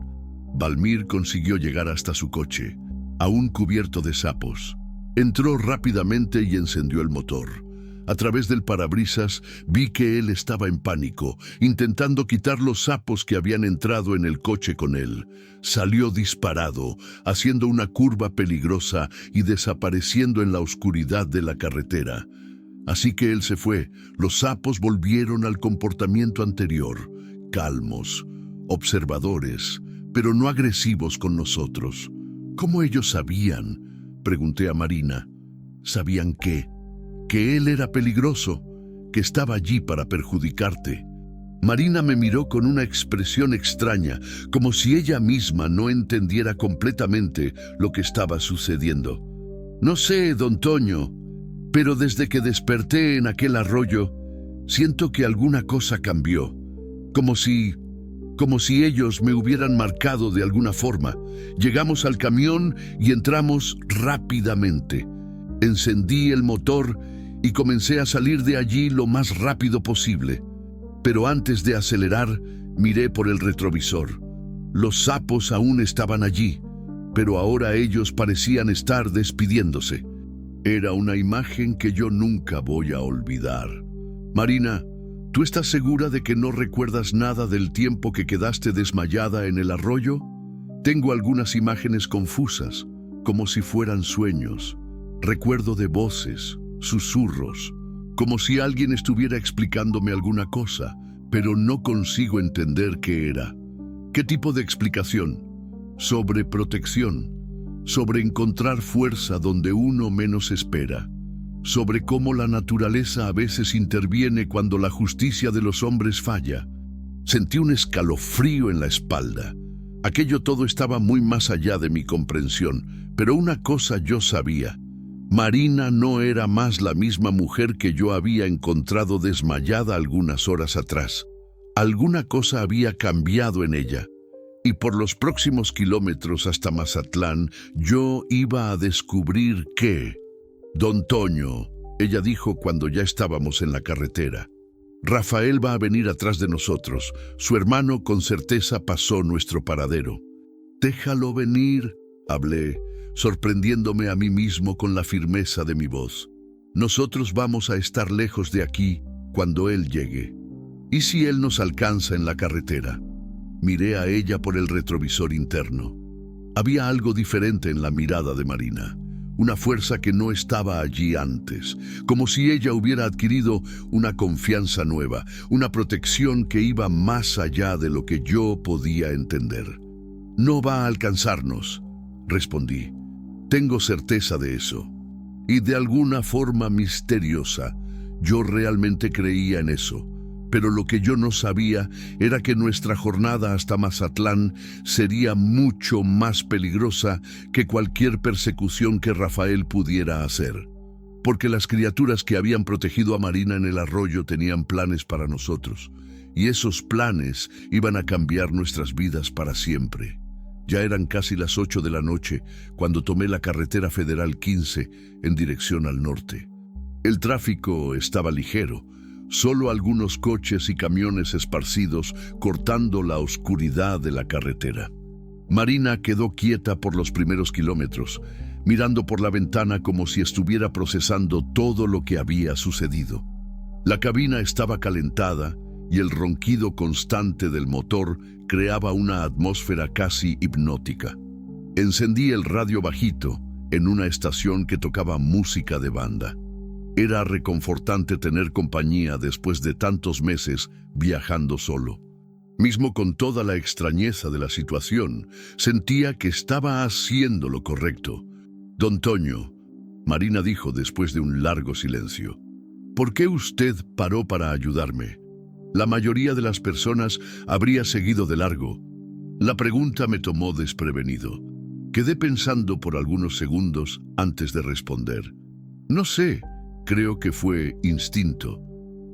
Valmir consiguió llegar hasta su coche, aún cubierto de sapos. Entró rápidamente y encendió el motor. A través del parabrisas vi que él estaba en pánico, intentando quitar los sapos que habían entrado en el coche con él. Salió disparado, haciendo una curva peligrosa y desapareciendo en la oscuridad de la carretera. Así que él se fue. Los sapos volvieron al comportamiento anterior, calmos, observadores, pero no agresivos con nosotros. ¿Cómo ellos sabían? Pregunté a Marina. ¿Sabían qué? Que él era peligroso, que estaba allí para perjudicarte. Marina me miró con una expresión extraña, como si ella misma no entendiera completamente lo que estaba sucediendo. No sé, don Toño, pero desde que desperté en aquel arroyo, siento que alguna cosa cambió, como si ellos me hubieran marcado de alguna forma. Llegamos al camión y entramos rápidamente. Encendí el motor y comencé a salir de allí lo más rápido posible. Pero antes de acelerar, miré por el retrovisor. Los sapos aún estaban allí, pero ahora ellos parecían estar despidiéndose. Era una imagen que yo nunca voy a olvidar. Marina, ¿tú estás segura de que no recuerdas nada del tiempo que quedaste desmayada en el arroyo? Tengo algunas imágenes confusas, como si fueran sueños. Recuerdo de voces, susurros, como si alguien estuviera explicándome alguna cosa, pero no consigo entender qué era. ¿Qué tipo de explicación? Sobre protección, sobre encontrar fuerza donde uno menos espera, sobre cómo la naturaleza a veces interviene cuando la justicia de los hombres falla. Sentí un escalofrío en la espalda. Aquello todo estaba muy más allá de mi comprensión, pero una cosa yo sabía. Marina no era más la misma mujer que yo había encontrado desmayada algunas horas atrás. Alguna cosa había cambiado en ella, y por los próximos kilómetros hasta Mazatlán yo iba a descubrir que... Don Toño, ella dijo cuando ya estábamos en la carretera, Rafael va a venir atrás de nosotros. Su hermano con certeza pasó nuestro paradero. Déjalo venir, hablé, sorprendiéndome a mí mismo con la firmeza de mi voz. Nosotros vamos a estar lejos de aquí cuando él llegue. ¿Y si él nos alcanza en la carretera? Miré a ella por el retrovisor interno. Había algo diferente en la mirada de Marina, una fuerza que no estaba allí antes, como si ella hubiera adquirido una confianza nueva, una protección que iba más allá de lo que yo podía entender. No va a alcanzarnos, respondí. Tengo certeza de eso. Y de alguna forma misteriosa, yo realmente creía en eso. Pero lo que yo no sabía era que nuestra jornada hasta Mazatlán sería mucho más peligrosa que cualquier persecución que Rafael pudiera hacer. Porque las criaturas que habían protegido a Marina en el arroyo tenían planes para nosotros. Y esos planes iban a cambiar nuestras vidas para siempre. Ya eran casi las 8 de la noche cuando tomé la carretera federal 15 en dirección al norte. El tráfico estaba ligero, solo algunos coches y camiones esparcidos cortando la oscuridad de la carretera. Marina quedó quieta por los primeros kilómetros, mirando por la ventana como si estuviera procesando todo lo que había sucedido. La cabina estaba calentada y el ronquido constante del motor creaba una atmósfera casi hipnótica. Encendí el radio bajito en una estación que tocaba música de banda. Era reconfortante tener compañía después de tantos meses viajando solo. Mismo con toda la extrañeza de la situación, sentía que estaba haciendo lo correcto. Don Toño, Marina dijo después de un largo silencio, ¿por qué usted paró para ayudarme? La mayoría de las personas habría seguido de largo. La pregunta me tomó desprevenido. Quedé pensando por algunos segundos antes de responder. No sé, creo que fue instinto.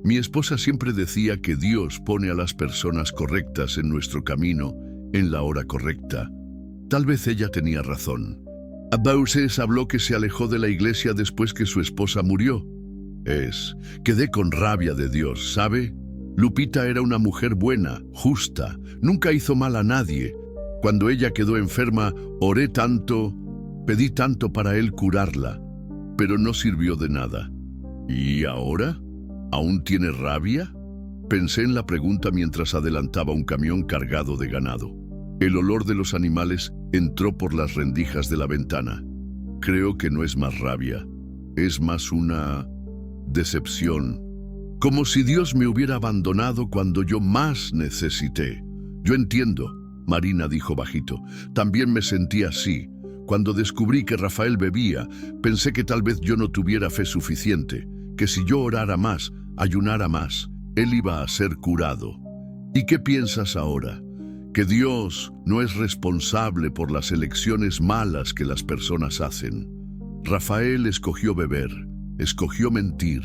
Mi esposa siempre decía que Dios pone a las personas correctas en nuestro camino en la hora correcta. Tal vez ella tenía razón. Bauses habló que se alejó de la iglesia después que su esposa murió. Quedé con rabia de Dios, ¿sabe? Lupita era una mujer buena, justa, nunca hizo mal a nadie, Cuando ella quedó enferma, oré tanto, pedí tanto para él curarla, pero no sirvió de nada. ¿Y ahora? ¿Aún tiene rabia? Pensé en la pregunta mientras adelantaba un camión cargado de ganado. El olor de los animales entró por las rendijas de la ventana. Creo que no es más rabia, es más una decepción. Como si Dios me hubiera abandonado cuando yo más necesité. Yo entiendo, Marina dijo bajito. También me sentí así. Cuando descubrí que Rafael bebía, pensé que tal vez yo no tuviera fe suficiente, que si yo orara más, ayunara más, él iba a ser curado. ¿Y qué piensas ahora? Que Dios no es responsable por las elecciones malas que las personas hacen. Rafael escogió beber, escogió mentir,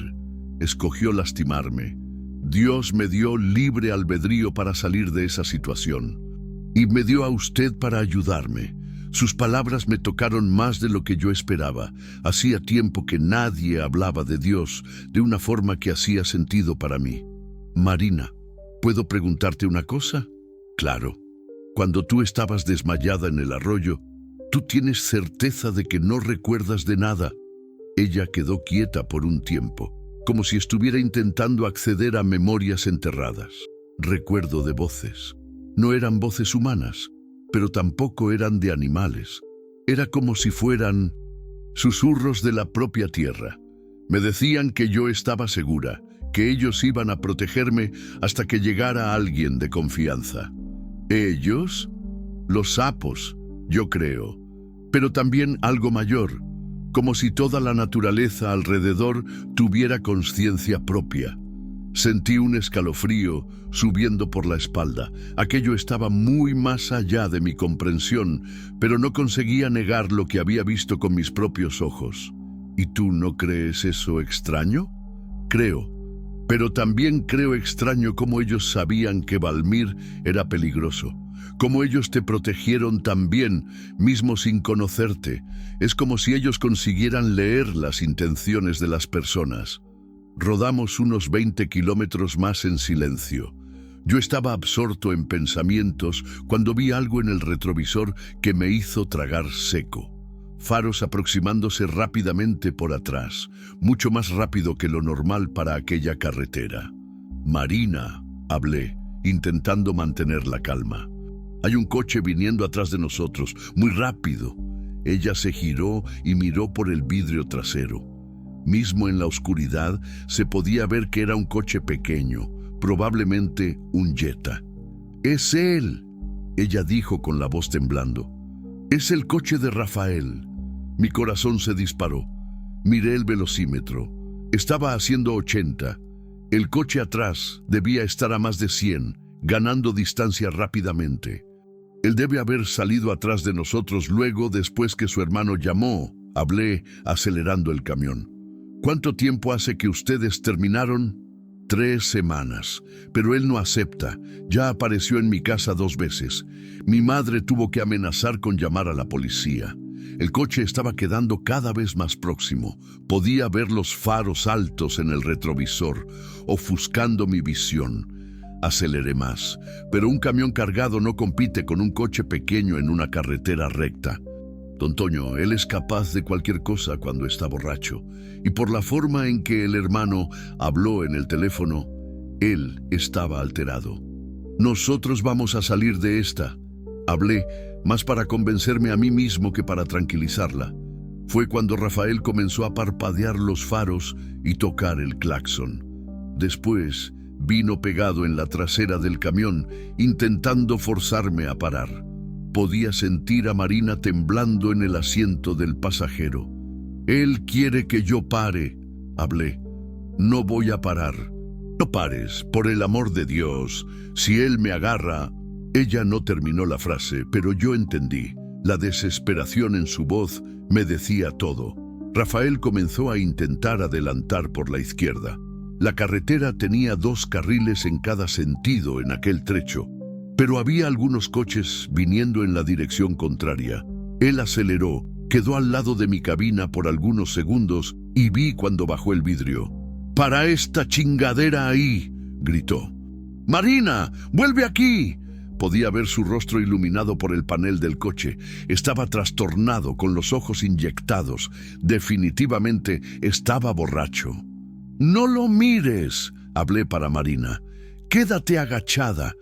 escogió lastimarme. Dios me dio libre albedrío para salir de esa situación. Y me dio a usted para ayudarme. Sus palabras me tocaron más de lo que yo esperaba. Hacía tiempo que nadie hablaba de Dios de una forma que hacía sentido para mí. Marina, ¿puedo preguntarte una cosa? Claro. Cuando tú estabas desmayada en el arroyo, tú tienes certeza de que no recuerdas de nada. Ella quedó quieta por un tiempo, como si estuviera intentando acceder a memorias enterradas. Recuerdo de voces. No eran voces humanas, pero tampoco eran de animales. Era como si fueran susurros de la propia tierra. Me decían que yo estaba segura, que ellos iban a protegerme hasta que llegara alguien de confianza. ¿Ellos? Los sapos, yo creo, pero también algo mayor, como si toda la naturaleza alrededor tuviera conciencia propia. Sentí un escalofrío subiendo por la espalda. Aquello estaba muy más allá de mi comprensión, pero no conseguía negar lo que había visto con mis propios ojos. ¿Y tú no crees eso extraño? Creo. Pero también creo extraño cómo ellos sabían que Valmir era peligroso. Cómo ellos te protegieron también, mismo sin conocerte. Es como si ellos consiguieran leer las intenciones de las personas. Rodamos unos 20 kilómetros más en silencio. Yo estaba absorto en pensamientos cuando vi algo en el retrovisor que me hizo tragar seco. Faros aproximándose rápidamente por atrás, mucho más rápido que lo normal para aquella carretera. Marina, hablé, intentando mantener la calma. Hay un coche viniendo atrás de nosotros, muy rápido. Ella se giró y miró por el vidrio trasero. Mismo en la oscuridad se podía ver que era un coche pequeño, probablemente un Jetta. «¡Es él!», ella dijo con la voz temblando. «Es el coche de Rafael». Mi corazón se disparó. Miré el velocímetro. Estaba haciendo 80. El coche atrás debía estar a más de 100, ganando distancia rápidamente. Él debe haber salido atrás de nosotros luego después que su hermano llamó. Hablé acelerando el camión. ¿Cuánto tiempo hace que ustedes terminaron? 3 semanas, pero él no acepta. Ya apareció en mi casa 2 veces. Mi madre tuvo que amenazar con llamar a la policía. El coche estaba quedando cada vez más próximo. Podía ver los faros altos en el retrovisor, ofuscando mi visión. Aceleré más, pero un camión cargado no compite con un coche pequeño en una carretera recta. Don Toño, él es capaz de cualquier cosa cuando está borracho. Y por la forma en que el hermano habló en el teléfono, él estaba alterado. Nosotros vamos a salir de esta. Hablé, más para convencerme a mí mismo que para tranquilizarla. Fue cuando Rafael comenzó a parpadear los faros y tocar el claxon. Después vino pegado en la trasera del camión, intentando forzarme a parar. Podía sentir a Marina temblando en el asiento del pasajero. «Él quiere que yo pare», hablé. «No voy a parar». «No pares, por el amor de Dios. Si él me agarra». Ella no terminó la frase, pero yo entendí. La desesperación en su voz me decía todo. Rafael comenzó a intentar adelantar por la izquierda. La carretera tenía 2 carriles en cada sentido en aquel trecho, pero había algunos coches viniendo en la dirección contraria. Él aceleró, quedó al lado de mi cabina por algunos segundos y vi cuando bajó el vidrio. «¡Para esta chingadera ahí!», gritó. «¡Marina, vuelve aquí! Podía ver su rostro iluminado por el panel del coche. Estaba trastornado, con los ojos inyectados. Definitivamente estaba borracho. «No lo mires», hablé para Marina. «Quédate agachada».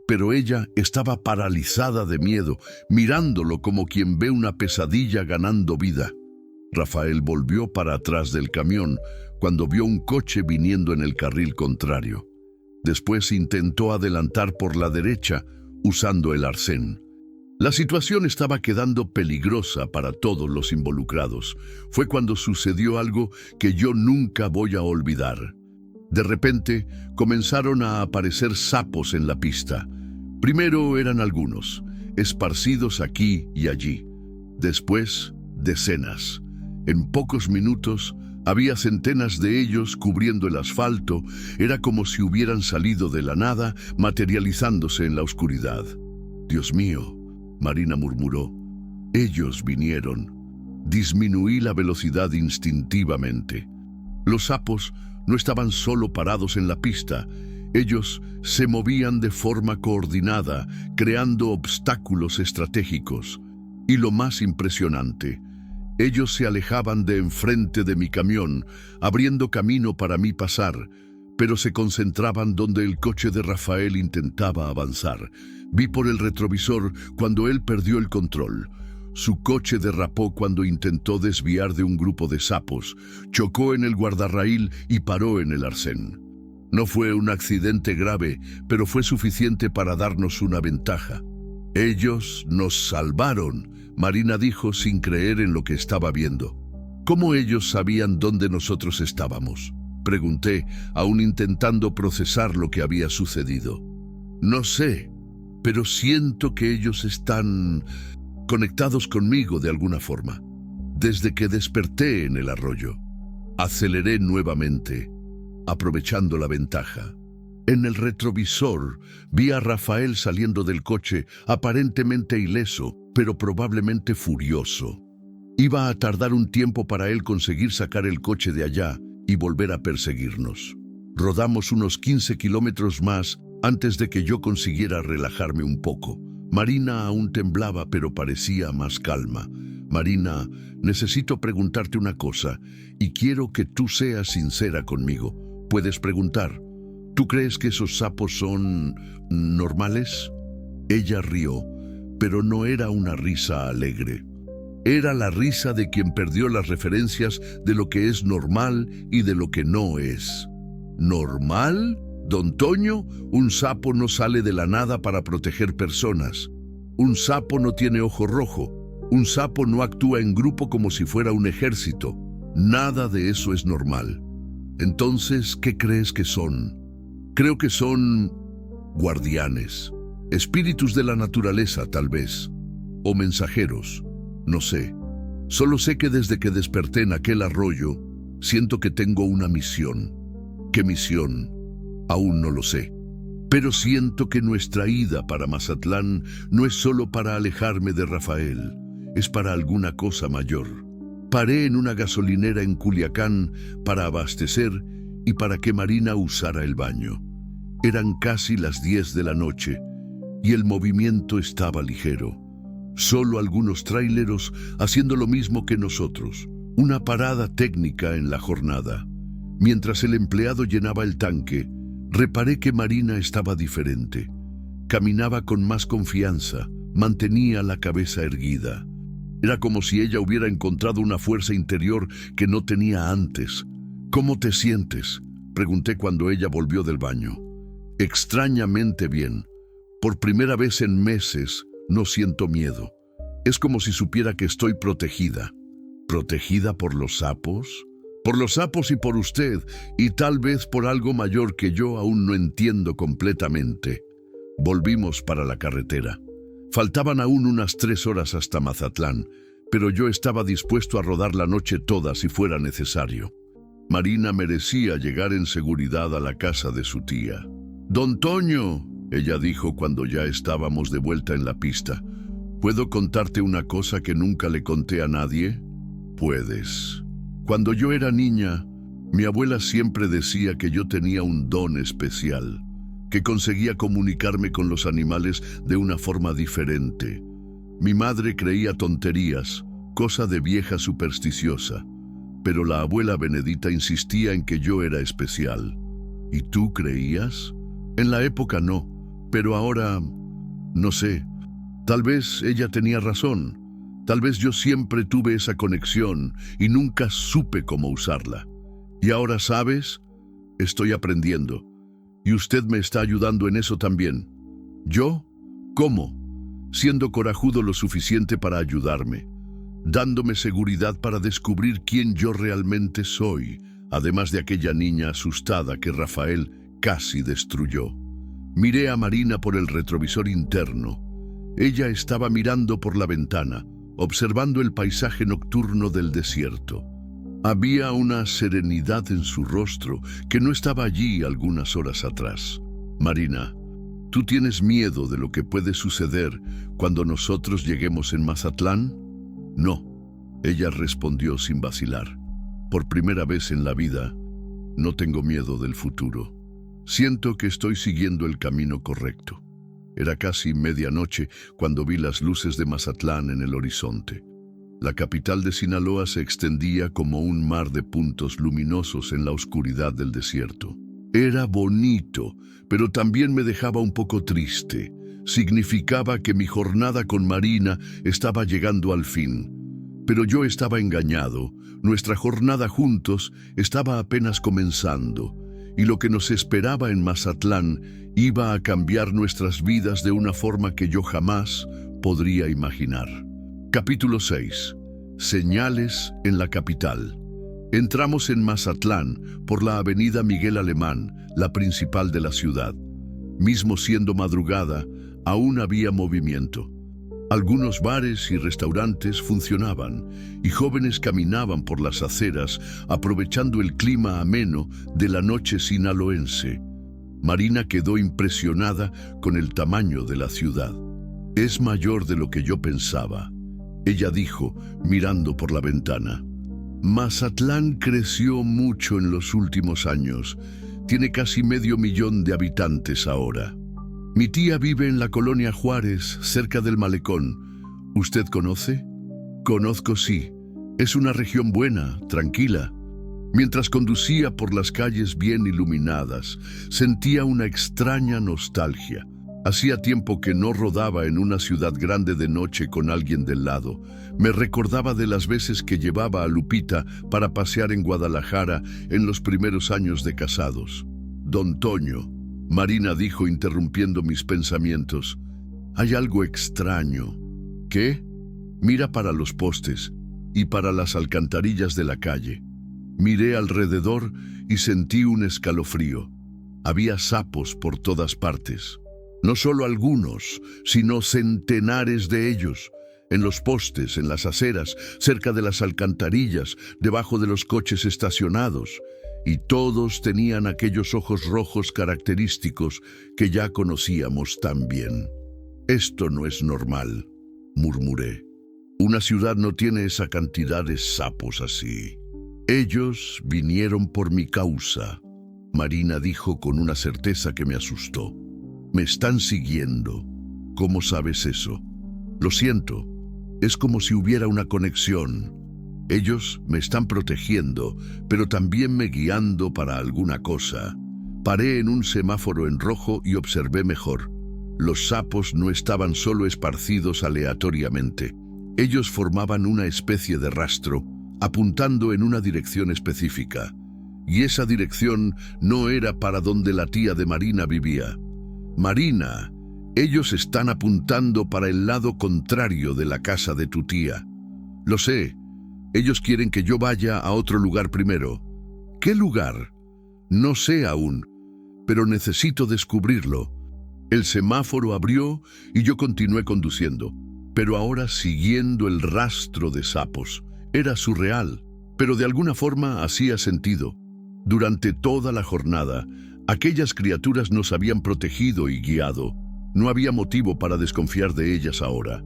Pero ella estaba paralizada de miedo, mirándolo como quien ve una pesadilla ganando vida. Rafael volvió para atrás del camión cuando vio un coche viniendo en el carril contrario. Después intentó adelantar por la derecha usando el arcén. La situación estaba quedando peligrosa para todos los involucrados. Fue cuando sucedió algo que yo nunca voy a olvidar. De repente comenzaron a aparecer sapos en la pista. Primero eran algunos, esparcidos aquí y allí. Después, decenas. En pocos minutos había centenas de ellos cubriendo el asfalto. Era como si hubieran salido de la nada, materializándose en la oscuridad. «Dios mío», Marina murmuró. «Ellos vinieron». Disminuí la velocidad instintivamente. Los sapos no estaban solo parados en la pista. Ellos se movían de forma coordinada, creando obstáculos estratégicos. Y lo más impresionante, ellos se alejaban de enfrente de mi camión, abriendo camino para mí pasar, pero se concentraban donde el coche de Rafael intentaba avanzar. Vi por el retrovisor cuando él perdió el control. Su coche derrapó cuando intentó desviar de un grupo de sapos, chocó en el guardarraíl y paró en el arcén. No fue un accidente grave, pero fue suficiente para darnos una ventaja. «Ellos nos salvaron», Marina dijo sin creer en lo que estaba viendo. «¿Cómo ellos sabían dónde nosotros estábamos?», pregunté, aún intentando procesar lo que había sucedido. «No sé, pero siento que ellos están conectados conmigo de alguna forma. Desde que desperté en el arroyo, aceleré nuevamente, aprovechando la ventaja. En el retrovisor vi a Rafael saliendo del coche, aparentemente ileso, pero probablemente furioso. Iba a tardar un tiempo para él conseguir sacar el coche de allá y volver a perseguirnos. Rodamos unos 15 kilómetros más antes de que yo consiguiera relajarme un poco. Marina aún temblaba, pero parecía más calma. «Marina, necesito preguntarte una cosa, y quiero que tú seas sincera conmigo. ¿Puedes preguntar? ¿Tú crees que esos sapos son normales?» Ella rió, pero no era una risa alegre. Era la risa de quien perdió las referencias de lo que es normal y de lo que no es. ¿Normal? Don Toño, un sapo no sale de la nada para proteger personas. Un sapo no tiene ojo rojo. Un sapo no actúa en grupo como si fuera un ejército. Nada de eso es normal. Entonces, ¿qué crees que son? Creo que son guardianes, espíritus de la naturaleza tal vez, o mensajeros, no sé. Solo sé que desde que desperté en aquel arroyo, siento que tengo una misión. ¿Qué misión? Aún no lo sé. Pero siento que nuestra ida para Mazatlán no es solo para alejarme de Rafael, es para alguna cosa mayor. Paré en una gasolinera en Culiacán para abastecer y para que Marina usara el baño. Eran casi las 10 de la noche y el movimiento estaba ligero. Solo algunos tráileros haciendo lo mismo que nosotros, una parada técnica en la jornada. Mientras el empleado llenaba el tanque, reparé que Marina estaba diferente. Caminaba con más confianza, mantenía la cabeza erguida. Era como si ella hubiera encontrado una fuerza interior que no tenía antes. «¿Cómo te sientes?», pregunté cuando ella volvió del baño. «Extrañamente bien. Por primera vez en meses no siento miedo. Es como si supiera que estoy protegida». «¿Protegida por los sapos?» «Por los sapos y por usted, y tal vez por algo mayor que yo aún no entiendo completamente». Volvimos para la carretera. Faltaban aún unas 3 horas hasta Mazatlán, pero yo estaba dispuesto a rodar la noche toda si fuera necesario. Marina merecía llegar en seguridad a la casa de su tía. «Don Toño», ella dijo cuando ya estábamos de vuelta en la pista, «¿puedo contarte una cosa que nunca le conté a nadie?» «Puedes. Cuando yo era niña, mi abuela siempre decía que yo tenía un don especial. que conseguía comunicarme con los animales de una forma diferente. Mi madre creía tonterías, cosa de vieja supersticiosa, pero la abuela Benedita insistía en que yo era especial. ¿Y tú creías? En la época no, pero ahora, no sé, tal vez ella tenía razón. Tal vez yo siempre tuve esa conexión y nunca supe cómo usarla. Y ahora, ¿sabes? Estoy aprendiendo. Y usted me está ayudando en eso también. ¿Yo? ¿Cómo? Siendo corajudo lo suficiente para ayudarme, dándome seguridad para descubrir quién yo realmente soy, además de aquella niña asustada que Rafael casi destruyó. Miré a Marina por el retrovisor interno. Ella estaba mirando por la ventana, observando el paisaje nocturno del desierto. Había una serenidad en su rostro que no estaba allí algunas horas atrás. Marina, ¿tú tienes miedo de lo que puede suceder cuando nosotros lleguemos en Mazatlán? No, ella respondió sin vacilar. Por primera vez en la vida, no tengo miedo del futuro. Siento que estoy siguiendo el camino correcto. Era casi medianoche cuando vi las luces de Mazatlán en el horizonte. La capital de Sinaloa se extendía como un mar de puntos luminosos en la oscuridad del desierto. Era bonito, pero también me dejaba un poco triste. Significaba que mi jornada con Marina estaba llegando al fin. Pero yo estaba engañado. Nuestra jornada juntos estaba apenas comenzando, y lo que nos esperaba en Mazatlán iba a cambiar nuestras vidas de una forma que yo jamás podría imaginar. Capítulo 6. Señales en la capital. Entramos en Mazatlán por la avenida Miguel Alemán, la principal de la ciudad. Mismo siendo madrugada, aún había movimiento. Algunos bares y restaurantes funcionaban y jóvenes caminaban por las aceras aprovechando el clima ameno de la noche sinaloense. Marina quedó impresionada con el tamaño de la ciudad. Es mayor de lo que yo pensaba, ella dijo, mirando por la ventana. Mazatlán creció mucho en los últimos años. Tiene casi 500,000 de habitantes ahora. Mi tía vive en la colonia Juárez, cerca del malecón. ¿Usted conoce? Conozco, sí. Es una región buena, tranquila. Mientras conducía por las calles bien iluminadas, sentía una extraña nostalgia. Hacía tiempo que no rodaba en una ciudad grande de noche con alguien del lado. Me recordaba de las veces que llevaba a Lupita para pasear en Guadalajara en los primeros años de casados. Don Toño, Marina dijo interrumpiendo mis pensamientos. Hay algo extraño. ¿Qué? Mira para los postes y para las alcantarillas de la calle. Miré alrededor y sentí un escalofrío. Había sapos por todas partes. No solo algunos, sino centenares de ellos. En los postes, en las aceras, cerca de las alcantarillas, debajo de los coches estacionados. Y todos tenían aquellos ojos rojos característicos que ya conocíamos tan bien. Esto no es normal, murmuré. Una ciudad no tiene esa cantidad de sapos así. Ellos vinieron por mi causa, Marina dijo con una certeza que me asustó. Me están siguiendo. ¿Cómo sabes eso? Lo siento. Es como si hubiera una conexión. Ellos me están protegiendo, pero también me guiando para alguna cosa. Paré en un semáforo en rojo y observé mejor. Los sapos no estaban solo esparcidos aleatoriamente. Ellos formaban una especie de rastro, apuntando en una dirección específica. Y esa dirección no era para donde la tía de Marina vivía. Marina, ellos están apuntando para el lado contrario de la casa de tu tía. Lo sé. Ellos quieren que yo vaya a otro lugar primero. ¿Qué lugar? No sé aún, pero necesito descubrirlo. El semáforo abrió y yo continué conduciendo, pero ahora siguiendo el rastro de sapos. Era surreal, pero de alguna forma hacía sentido. Durante toda la jornada, aquellas criaturas nos habían protegido y guiado. No había motivo para desconfiar de ellas ahora.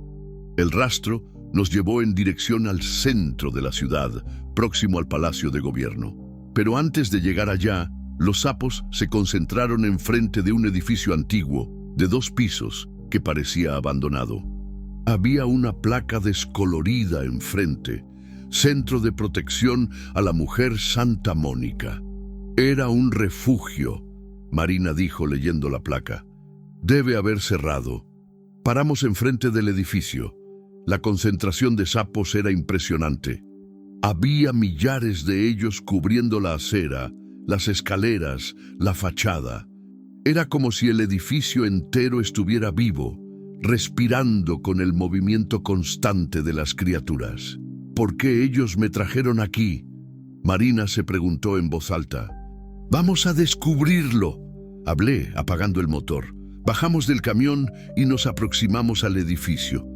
El rastro nos llevó en dirección al centro de la ciudad, próximo al Palacio de Gobierno. Pero antes de llegar allá, Los sapos se concentraron enfrente de un edificio antiguo, de 2 pisos, que parecía abandonado. Había una placa descolorida enfrente, Centro de Protección a la Mujer Santa Mónica. Era un refugio, Marina dijo leyendo la placa. Debe haber cerrado. Paramos enfrente del edificio. La concentración de sapos era impresionante. Había millares de ellos cubriendo la acera, las escaleras, la fachada. Era como si el edificio entero estuviera vivo, respirando con el movimiento constante de las criaturas. ¿Por qué ellos me trajeron aquí? Marina se preguntó en voz alta. Vamos a descubrirlo, hablé, apagando el motor. Bajamos del camión y nos aproximamos al edificio.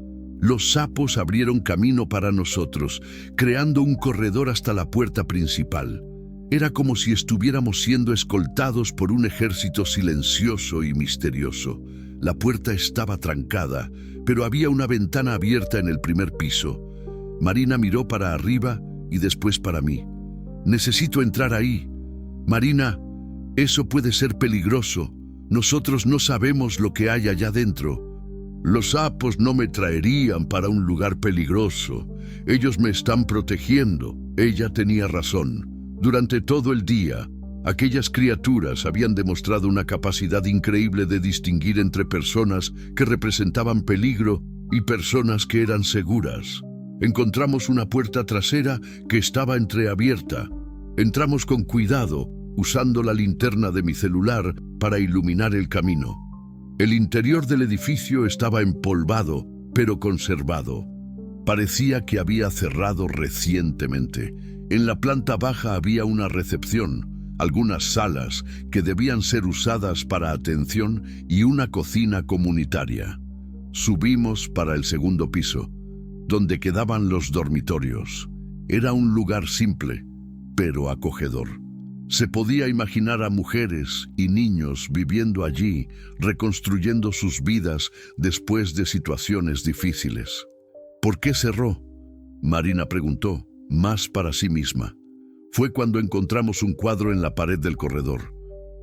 Los sapos abrieron camino para nosotros, creando un corredor hasta la puerta principal. Era como si estuviéramos siendo escoltados por un ejército silencioso y misterioso. La puerta estaba trancada, pero había una ventana abierta en el primer piso. Marina miró para arriba y después para mí. Necesito entrar ahí. Marina, eso puede ser peligroso. Nosotros no sabemos lo que hay allá dentro. Los sapos no me traerían para un lugar peligroso. Ellos me están protegiendo. Ella tenía razón. Durante todo el día, aquellas criaturas habían demostrado una capacidad increíble de distinguir entre personas que representaban peligro y personas que eran seguras. Encontramos una puerta trasera que estaba entreabierta. Entramos con cuidado, usando la linterna de mi celular para iluminar el camino. El interior del edificio estaba empolvado, pero conservado. Parecía que había cerrado recientemente. En la planta baja había una recepción, algunas salas que debían ser usadas para atención y una cocina comunitaria. Subimos para el segundo piso, donde quedaban los dormitorios. Era un lugar simple, pero acogedor. Se podía imaginar a mujeres y niños viviendo allí, reconstruyendo sus vidas después de situaciones difíciles. ¿Por qué cerró? Marina preguntó, más para sí misma. Fue cuando encontramos un cuadro en la pared del corredor.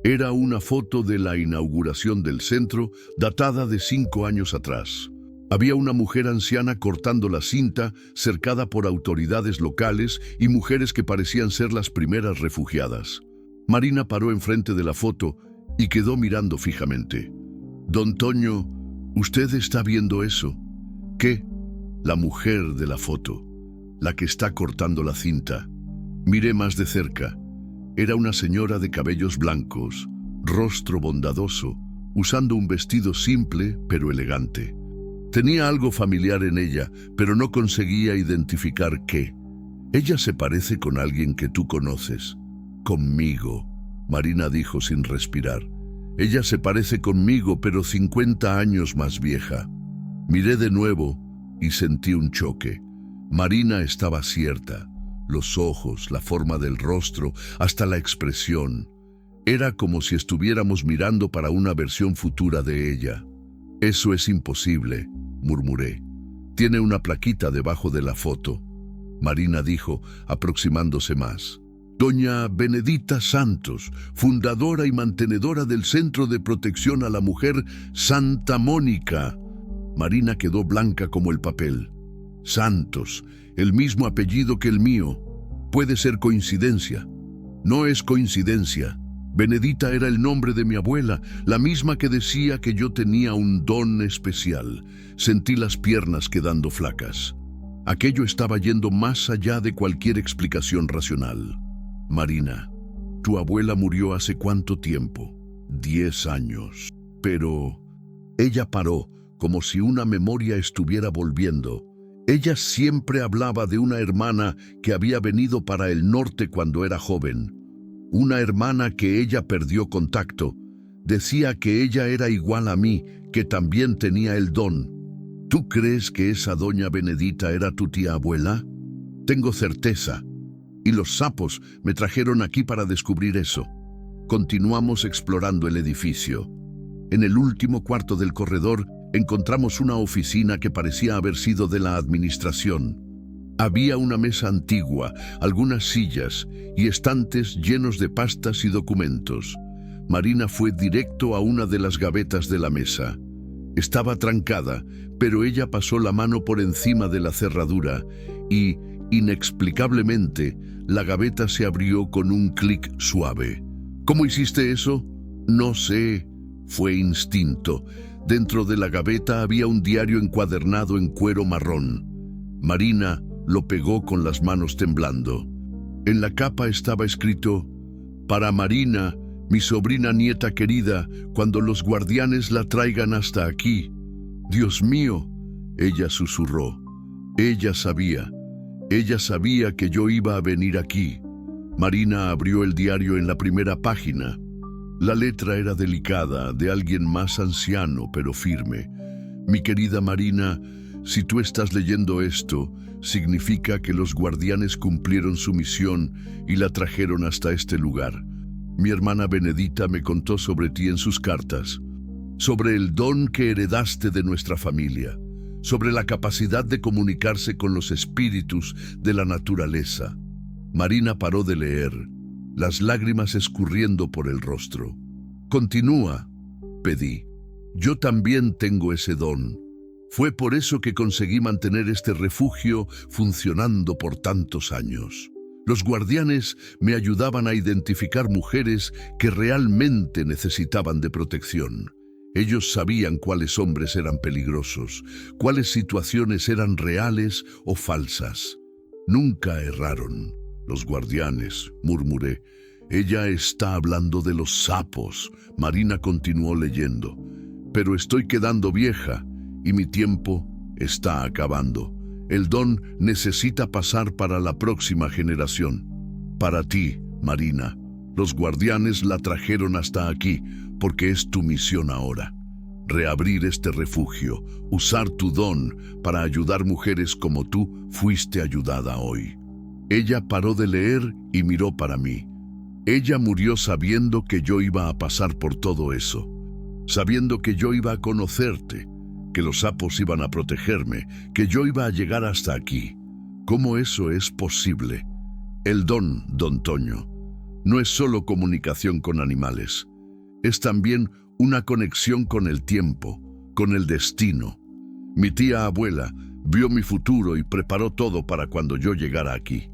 Era una foto de la inauguración del centro, datada de 5 años atrás. Había una mujer anciana cortando la cinta, cercada por autoridades locales y mujeres que parecían ser las primeras refugiadas. Marina paró enfrente de la foto y quedó mirando fijamente. Don Toño, ¿usted está viendo eso? ¿Qué? La mujer de la foto, la que está cortando la cinta. Miré más de cerca. Era una señora de cabellos blancos, rostro bondadoso, usando un vestido simple pero elegante. Tenía algo familiar en ella, pero no conseguía identificar qué. Ella se parece con alguien que tú conoces. Conmigo, Marina dijo sin respirar. Ella se parece conmigo, pero 50 años más vieja. Miré de nuevo y sentí un choque. Marina estaba cierta. Los ojos, la forma del rostro, hasta la expresión. Era como si estuviéramos mirando para una versión futura de ella. Eso es imposible, murmuré. Tiene una plaquita debajo de la foto. Marina dijo, aproximándose más. Doña Benedita Santos, fundadora y mantenedora del Centro de Protección a la Mujer Santa Mónica. Marina quedó blanca como el papel. Santos, el mismo apellido que el mío. Puede ser coincidencia. No es coincidencia. Benedita era el nombre de mi abuela, la misma que decía que yo tenía un don especial. Sentí las piernas quedando flacas. Aquello estaba yendo más allá de cualquier explicación racional. Marina, tu abuela murió hace ¿cuánto tiempo? 10 años. Pero ella paró, como si una memoria estuviera volviendo. Ella siempre hablaba de una hermana que había venido para el norte cuando era joven. Una hermana que ella perdió contacto. Decía que ella era igual a mí, que también tenía el don. ¿Tú crees que esa doña Benedita era tu tía abuela? Tengo certeza. Y los sapos me trajeron aquí para descubrir eso. Continuamos explorando el edificio. En el último cuarto del corredor encontramos una oficina que parecía haber sido de la administración. Había una mesa antigua, algunas sillas y estantes llenos de pastas y documentos. Marina fue directo a una de las gavetas de la mesa. Estaba trancada, pero ella pasó la mano por encima de la cerradura y, inexplicablemente, la gaveta se abrió con un clic suave. ¿Cómo hiciste eso? No sé. Fue instinto. Dentro de la gaveta había un diario encuadernado en cuero marrón. Marina lo pegó con las manos temblando. En la capa estaba escrito: «Para Marina, mi sobrina nieta querida, cuando los guardianes la traigan hasta aquí». «Dios mío», ella susurró. Ella sabía que yo iba a venir aquí. Marina abrió el diario en la primera página. La letra era delicada, de alguien más anciano, pero firme. «Mi querida Marina, si tú estás leyendo esto, significa que los guardianes cumplieron su misión y la trajeron hasta este lugar. Mi hermana Benedita me contó sobre ti en sus cartas, sobre el don que heredaste de nuestra familia, sobre la capacidad de comunicarse con los espíritus de la naturaleza». Marina paró de leer, las lágrimas escurriendo por el rostro. «Continúa», pedí. «Yo también tengo ese don. Fue por eso que conseguí mantener este refugio funcionando por tantos años. Los guardianes me ayudaban a identificar mujeres que realmente necesitaban de protección. Ellos sabían cuáles hombres eran peligrosos, cuáles situaciones eran reales o falsas. Nunca erraron. Los guardianes», murmuré. «Ella está hablando de los sapos», Marina continuó leyendo. «Pero estoy quedando vieja y mi tiempo está acabando. El don necesita pasar para la próxima generación. Para ti, Marina, los guardianes la trajeron hasta aquí porque es tu misión ahora. Reabrir este refugio, usar tu don para ayudar mujeres como tú fuiste ayudada hoy». Ella paró de leer y miró para mí. Ella murió sabiendo que yo iba a pasar por todo eso, sabiendo que yo iba a conocerte, que los sapos iban a protegerme, que yo iba a llegar hasta aquí. ¿Cómo eso es posible? El don, don Toño, no es solo comunicación con animales, es también una conexión con el tiempo, con el destino. Mi tía abuela vio mi futuro y preparó todo para cuando yo llegara aquí».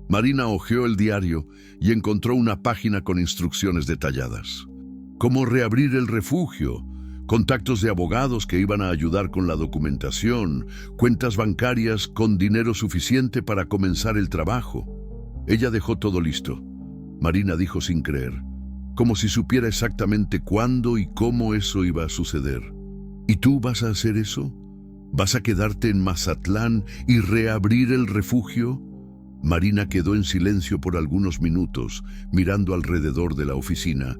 Marina hojeó el diario y encontró una página con instrucciones detalladas. Cómo reabrir el refugio, contactos de abogados que iban a ayudar con la documentación, cuentas bancarias con dinero suficiente para comenzar el trabajo. Ella dejó todo listo. Marina dijo sin creer, como si supiera exactamente cuándo y cómo eso iba a suceder. ¿Y tú vas a hacer eso? ¿Vas a quedarte en Mazatlán y reabrir el refugio? Marina quedó en silencio por algunos minutos, mirando alrededor de la oficina,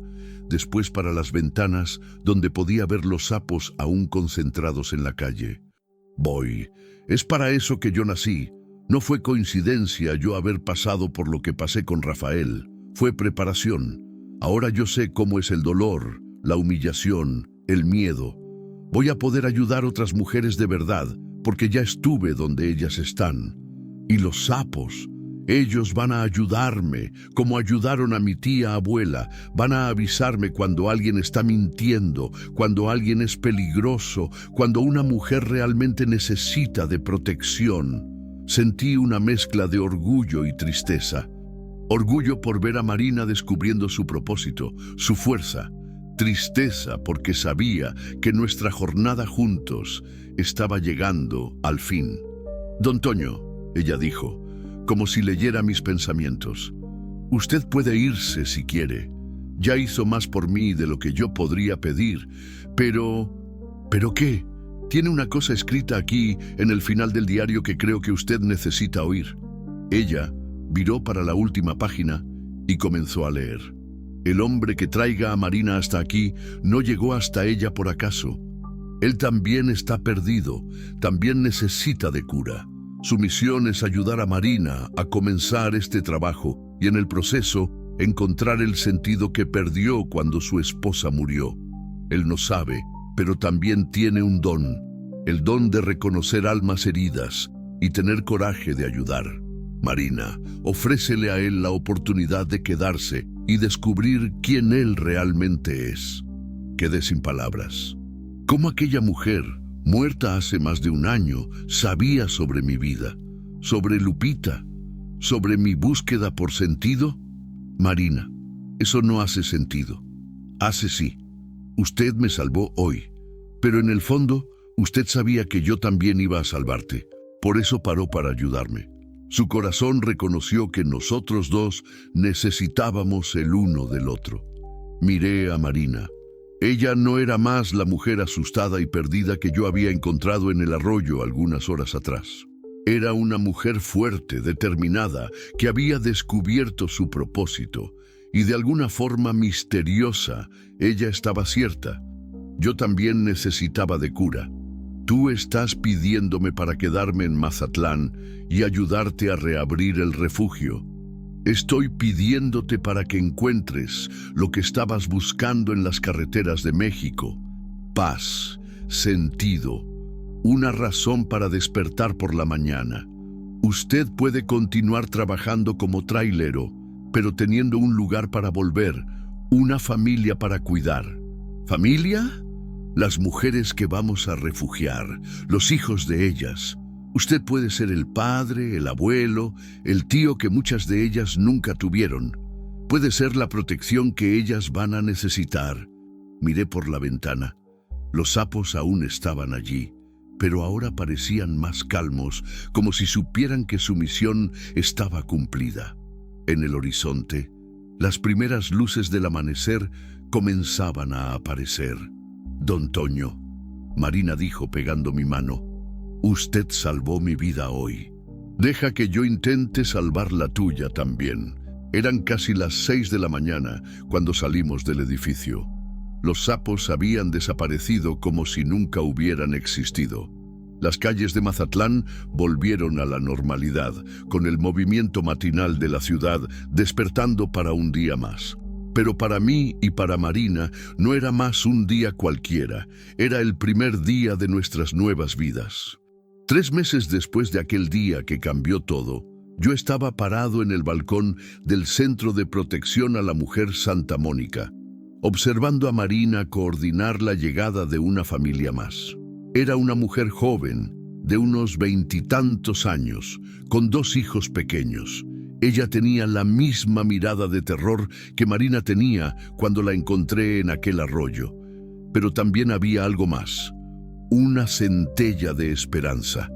después para las ventanas donde podía ver los sapos aún concentrados en la calle. «Voy. Es para eso que yo nací. No fue coincidencia yo haber pasado por lo que pasé con Rafael. Fue preparación. Ahora yo sé cómo es el dolor, la humillación, el miedo. Voy a poder ayudar a otras mujeres de verdad, porque ya estuve donde ellas están. Y los sapos, ellos van a ayudarme, como ayudaron a mi tía abuela. Van a avisarme cuando alguien está mintiendo, cuando alguien es peligroso, cuando una mujer realmente necesita de protección». Sentí una mezcla de orgullo y tristeza. Orgullo por ver a Marina descubriendo su propósito, su fuerza. Tristeza porque sabía que nuestra jornada juntos estaba llegando al fin. «Don Toño», ella dijo, como si leyera mis pensamientos, «usted puede irse si quiere. Ya hizo más por mí de lo que yo podría pedir, pero... ¿Pero qué? Tiene una cosa escrita aquí en el final del diario que creo que usted necesita oír». Ella viró para la última página y comenzó a leer. «El hombre que traiga a Marina hasta aquí no llegó hasta ella por acaso. Él también está perdido, también necesita de cura. Su misión es ayudar a Marina a comenzar este trabajo y en el proceso encontrar el sentido que perdió cuando su esposa murió. Él no sabe, pero también tiene un don, el don de reconocer almas heridas, y tener coraje de ayudar. Marina, ofrécele a él la oportunidad de quedarse y descubrir quién él realmente es. Quedé sin palabras. ¿Cómo aquella mujer, muerta hace más de un año, sabía sobre mi vida, sobre Lupita, sobre mi búsqueda por sentido? Marina, eso no hace sentido. Hace sí. Usted me salvó hoy, pero en el fondo, usted sabía que yo también iba a salvarte. Por eso paró para ayudarme. Su corazón reconoció que nosotros dos necesitábamos el uno del otro. Miré a Marina. Ella no era más la mujer asustada y perdida que yo había encontrado en el arroyo algunas horas atrás. Era una mujer fuerte, determinada, que había descubierto su propósito, y de alguna forma misteriosa, ella estaba cierta. Yo también necesitaba de cura. Tú estás pidiéndome para quedarme en Mazatlán y ayudarte a reabrir el refugio. Estoy pidiéndote para que encuentres lo que estabas buscando en las carreteras de México: paz, sentido, una razón para despertar por la mañana. Usted puede continuar trabajando como trailero, pero teniendo un lugar para volver, una familia para cuidar. ¿Familia? Las mujeres que vamos a refugiar, los hijos de ellas. Usted puede ser el padre, el abuelo, el tío que muchas de ellas nunca tuvieron. Puede ser la protección que ellas van a necesitar. Miré por la ventana. Los sapos aún estaban allí, pero ahora parecían más calmos, como si supieran que su misión estaba cumplida. En el horizonte, las primeras luces del amanecer comenzaban a aparecer. Don Toño, Marina dijo pegando mi mano, usted salvó mi vida hoy. Deja que yo intente salvar la tuya también. Eran casi las 6 de la mañana cuando salimos del edificio. Los sapos habían desaparecido como si nunca hubieran existido. Las calles de Mazatlán volvieron a la normalidad, con el movimiento matinal de la ciudad despertando para un día más. Pero para mí y para Marina no era más un día cualquiera, era el primer día de nuestras nuevas vidas. 3 meses después de aquel día que cambió todo, yo estaba parado en el balcón del Centro de Protección a la Mujer Santa Mónica, observando a Marina coordinar la llegada de una familia más. Era una mujer joven, de unos 20 y tantos años, con 2 hijos pequeños. Ella tenía la misma mirada de terror que Marina tenía cuando la encontré en aquel arroyo. Pero también había algo más, una centella de esperanza.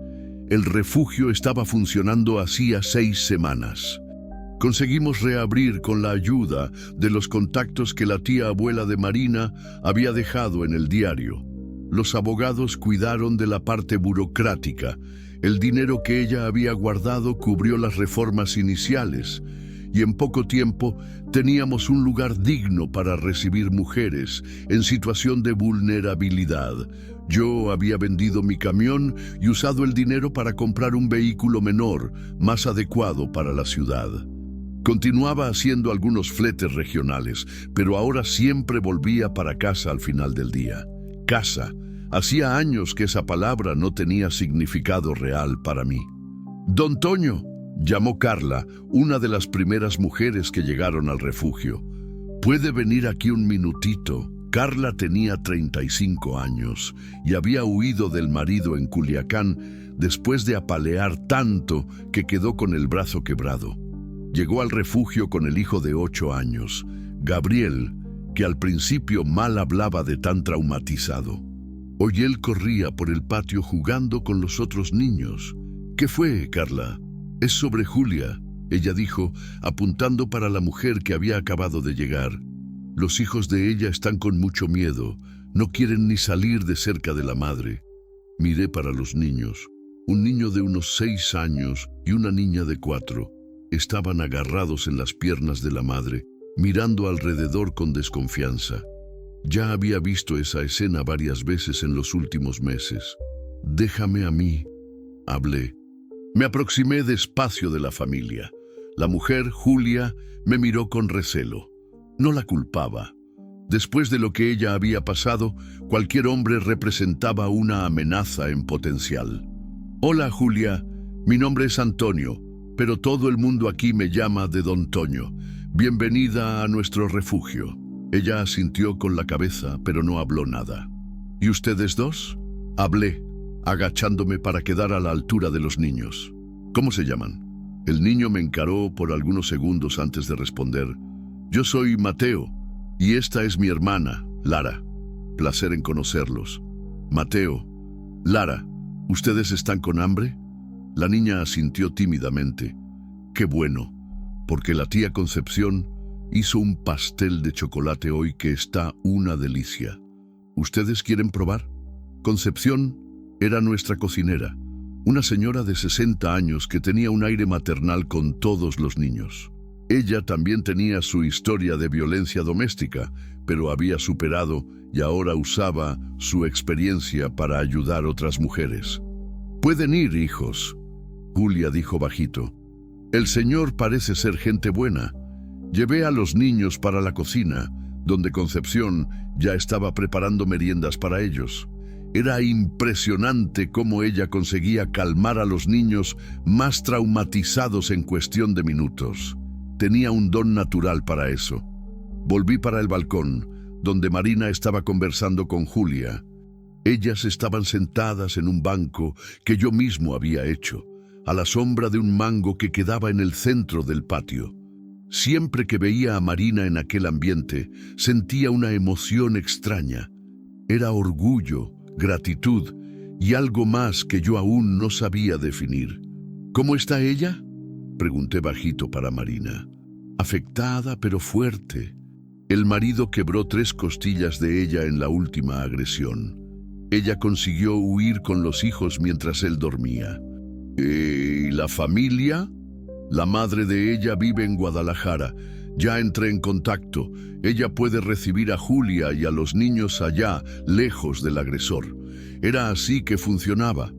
El refugio estaba funcionando hacía 6 semanas. Conseguimos reabrir con la ayuda de los contactos que la tía abuela de Marina había dejado en el diario. Los abogados cuidaron de la parte burocrática. El dinero que ella había guardado cubrió las reformas iniciales, y en poco tiempo teníamos un lugar digno para recibir mujeres en situación de vulnerabilidad. Yo había vendido mi camión y usado el dinero para comprar un vehículo menor, más adecuado para la ciudad. Continuaba haciendo algunos fletes regionales, pero ahora siempre volvía para casa al final del día. Casa. Hacía años que esa palabra no tenía significado real para mí. Don Toño, llamó Carla, una de las primeras mujeres que llegaron al refugio. ¿Puede venir aquí un minutito? Carla tenía 35 años y había huido del marido en Culiacán después de apalear tanto que quedó con el brazo quebrado. Llegó al refugio con el hijo de 8 años, Gabriel, que al principio mal hablaba de tan traumatizado. Hoy él corría por el patio jugando con los otros niños. ¿Qué fue, Carla? Es sobre Julia, ella dijo, apuntando para la mujer que había acabado de llegar. Los hijos de ella están con mucho miedo, no quieren ni salir de cerca de la madre. Miré para los niños. Un niño de unos 6 años y una niña de 4. Estaban agarrados en las piernas de la madre, mirando alrededor con desconfianza. Ya había visto esa escena varias veces en los últimos meses. Déjame a mí, hablé. Me aproximé despacio de la familia. La mujer, Julia, me miró con recelo. No la culpaba. Después de lo que ella había pasado, cualquier hombre representaba una amenaza en potencial. Hola, Julia. Mi nombre es Antonio, pero todo el mundo aquí me llama de Don Toño. Bienvenida a nuestro refugio. Ella asintió con la cabeza, pero no habló nada. ¿Y ustedes dos? Hablé, agachándome para quedar a la altura de los niños. ¿Cómo se llaman? El niño me encaró por algunos segundos antes de responder. Yo soy Mateo, y esta es mi hermana, Lara. Placer en conocerlos. Mateo, Lara, ¿ustedes están con hambre? La niña asintió tímidamente. Qué bueno, porque la tía Concepción hizo un pastel de chocolate hoy que está una delicia. ¿Ustedes quieren probar? Concepción era nuestra cocinera, una señora de 60 años que tenía un aire maternal con todos los niños. Ella también tenía su historia de violencia doméstica, pero había superado y ahora usaba su experiencia para ayudar a otras mujeres. «Pueden ir, hijos», Julia dijo bajito. «El señor parece ser gente buena». Llevé a los niños para la cocina, donde Concepción ya estaba preparando meriendas para ellos. Era impresionante cómo ella conseguía calmar a los niños más traumatizados en cuestión de minutos. Tenía un don natural para eso. Volví para el balcón, donde Marina estaba conversando con Julia. Ellas estaban sentadas en un banco que yo mismo había hecho, a la sombra de un mango que quedaba en el centro del patio. Siempre que veía a Marina en aquel ambiente, sentía una emoción extraña. Era orgullo, gratitud y algo más que yo aún no sabía definir. ¿Cómo está ella?, pregunté bajito para Marina. Afectada pero fuerte. El marido quebró 3 costillas de ella en la última agresión. Ella consiguió huir con los hijos mientras él dormía. ¿Y la familia? La madre de ella vive en Guadalajara. Ya entré en contacto. Ella puede recibir a Julia y a los niños allá, lejos del agresor. Era así que funcionaba.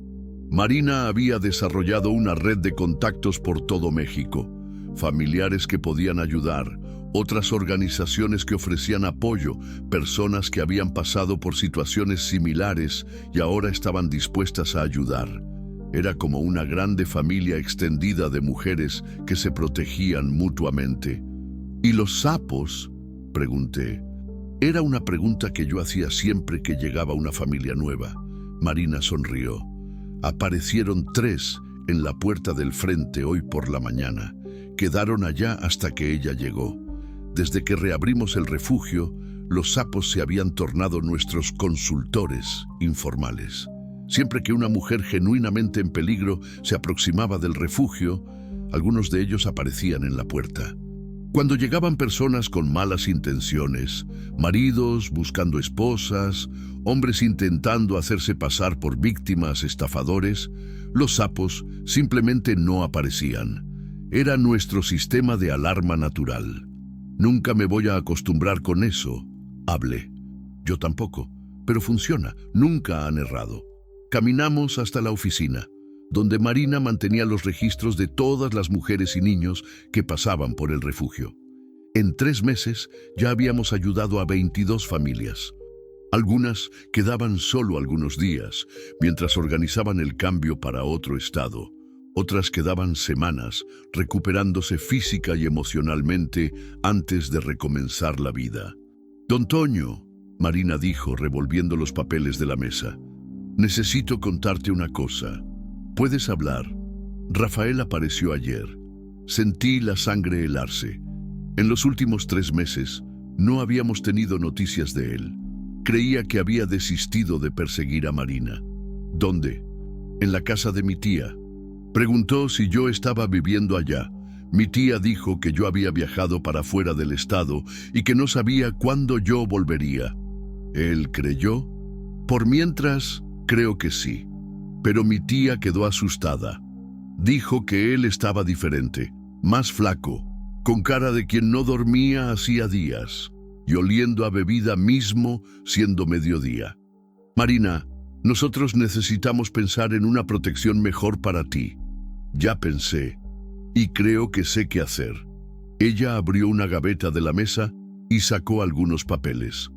Marina había desarrollado una red de contactos por todo México. Familiares que podían ayudar, otras organizaciones que ofrecían apoyo, personas que habían pasado por situaciones similares y ahora estaban dispuestas a ayudar. Era como una grande familia extendida de mujeres que se protegían mutuamente. ¿Y los sapos?, pregunté. Era una pregunta que yo hacía siempre que llegaba una familia nueva. Marina sonrió. Aparecieron 3 en la puerta del frente hoy por la mañana. Quedaron allá hasta que ella llegó. Desde que reabrimos el refugio, los sapos se habían tornado nuestros consultores informales. Siempre que una mujer genuinamente en peligro se aproximaba del refugio, algunos de ellos aparecían en la puerta. Cuando llegaban personas con malas intenciones, maridos buscando esposas, hombres intentando hacerse pasar por víctimas estafadores, los sapos simplemente no aparecían. Era nuestro sistema de alarma natural. Nunca me voy a acostumbrar con eso, hablé. Yo tampoco, pero funciona, nunca han errado. Caminamos hasta la oficina, donde Marina mantenía los registros de todas las mujeres y niños que pasaban por el refugio. En 3 meses ya habíamos ayudado a 22 familias. Algunas quedaban solo algunos días, mientras organizaban el cambio para otro estado. Otras quedaban semanas, recuperándose física y emocionalmente antes de recomenzar la vida. «Don Toño», Marina dijo, revolviendo los papeles de la mesa, «necesito contarte una cosa. ¿Puedes hablar?» Rafael apareció ayer. Sentí la sangre helarse. En los últimos 3 meses no habíamos tenido noticias de él. Creía que había desistido de perseguir a Marina. ¿Dónde? En la casa de mi tía. Preguntó si yo estaba viviendo allá. Mi tía dijo que yo había viajado para fuera del estado y que no sabía cuándo yo volvería. ¿Él creyó? Por mientras, creo que sí. Pero mi tía quedó asustada. Dijo que él estaba diferente, más flaco, con cara de quien no dormía hacía días, y oliendo a bebida mismo siendo mediodía. Marina, nosotros necesitamos pensar en una protección mejor para ti. Ya pensé, y creo que sé qué hacer. Ella abrió una gaveta de la mesa y sacó algunos papeles.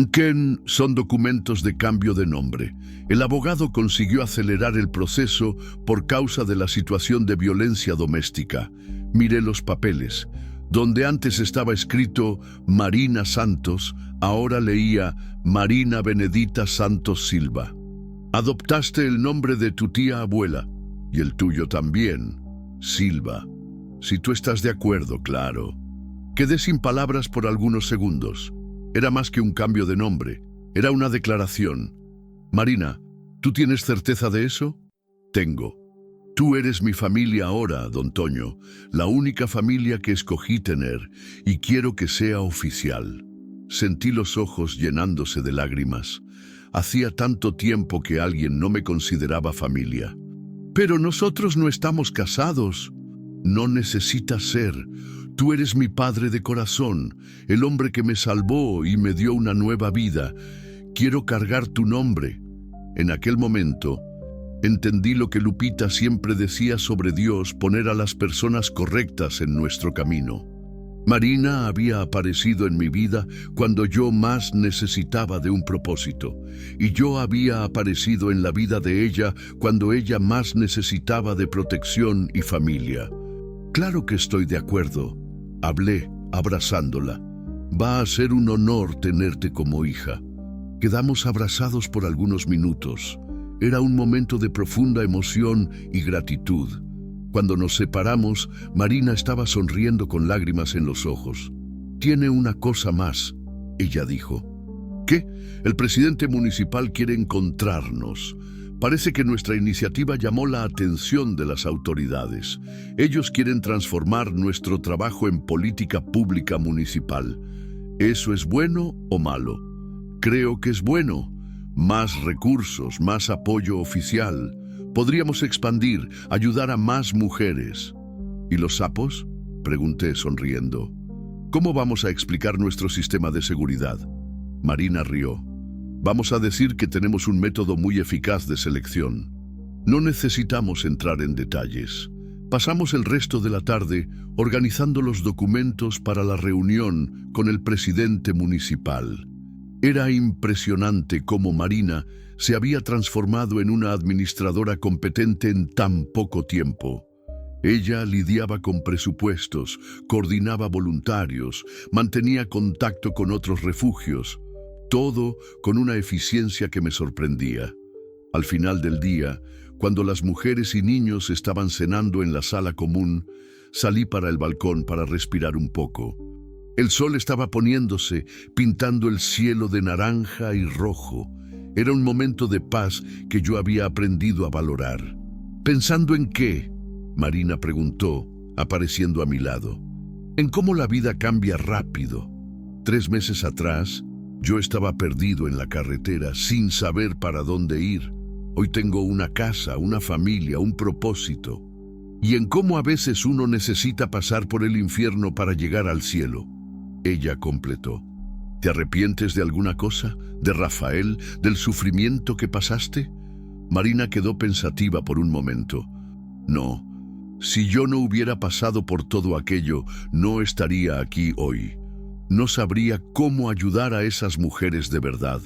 Ken son documentos de cambio de nombre. El abogado consiguió acelerar el proceso por causa de la situación de violencia doméstica. Miré los papeles. Donde antes estaba escrito Marina Santos, ahora leía Marina Benedita Santos Silva. Adoptaste el nombre de tu tía abuela, y el tuyo también, Silva. Si tú estás de acuerdo, claro. Quedé sin palabras por algunos segundos. Era más que un cambio de nombre, era una declaración. Marina, ¿tú tienes certeza de eso? Tengo. Tú eres mi familia ahora, don Toño, la única familia que escogí tener, y quiero que sea oficial. Sentí los ojos llenándose de lágrimas. Hacía tanto tiempo que alguien no me consideraba familia. Pero nosotros no estamos casados. No necesitas ser. Tú eres mi padre de corazón, el hombre que me salvó y me dio una nueva vida. Quiero cargar tu nombre. En aquel momento, entendí lo que Lupita siempre decía sobre Dios, poner a las personas correctas en nuestro camino. Marina había aparecido en mi vida cuando yo más necesitaba de un propósito, y yo había aparecido en la vida de ella cuando ella más necesitaba de protección y familia. Claro que estoy de acuerdo. Hablé, abrazándola. Va a ser un honor tenerte como hija. Quedamos abrazados por algunos minutos. Era un momento de profunda emoción y gratitud. Cuando nos separamos, Marina estaba sonriendo con lágrimas en los ojos. Tiene una cosa más, ella dijo. ¿Qué? El presidente municipal quiere encontrarnos. Parece que nuestra iniciativa llamó la atención de las autoridades. Ellos quieren transformar nuestro trabajo en política pública municipal. ¿Eso es bueno o malo? Creo que es bueno. Más recursos, más apoyo oficial. Podríamos expandir, ayudar a más mujeres. ¿Y los sapos? Pregunté sonriendo. ¿Cómo vamos a explicar nuestro sistema de seguridad? Marina rió. Vamos a decir que tenemos un método muy eficaz de selección. No necesitamos entrar en detalles. Pasamos el resto de la tarde organizando los documentos para la reunión con el presidente municipal. Era impresionante cómo Marina se había transformado en una administradora competente en tan poco tiempo. Ella lidiaba con presupuestos, coordinaba voluntarios, mantenía contacto con otros refugios, todo con una eficiencia que me sorprendía. Al final del día, cuando las mujeres y niños estaban cenando en la sala común, salí para el balcón para respirar un poco. El sol estaba poniéndose, pintando el cielo de naranja y rojo. Era un momento de paz que yo había aprendido a valorar. ¿Pensando en qué?, Marina preguntó, apareciendo a mi lado. En cómo la vida cambia rápido. 3 meses atrás, yo estaba perdido en la carretera, sin saber para dónde ir. Hoy tengo una casa, una familia, un propósito. Y en cómo a veces uno necesita pasar por el infierno para llegar al cielo. Ella completó. ¿Te arrepientes de alguna cosa? ¿De Rafael? ¿Del sufrimiento que pasaste? Marina quedó pensativa por un momento. No, si yo no hubiera pasado por todo aquello, no estaría aquí hoy. No sabría cómo ayudar a esas mujeres de verdad.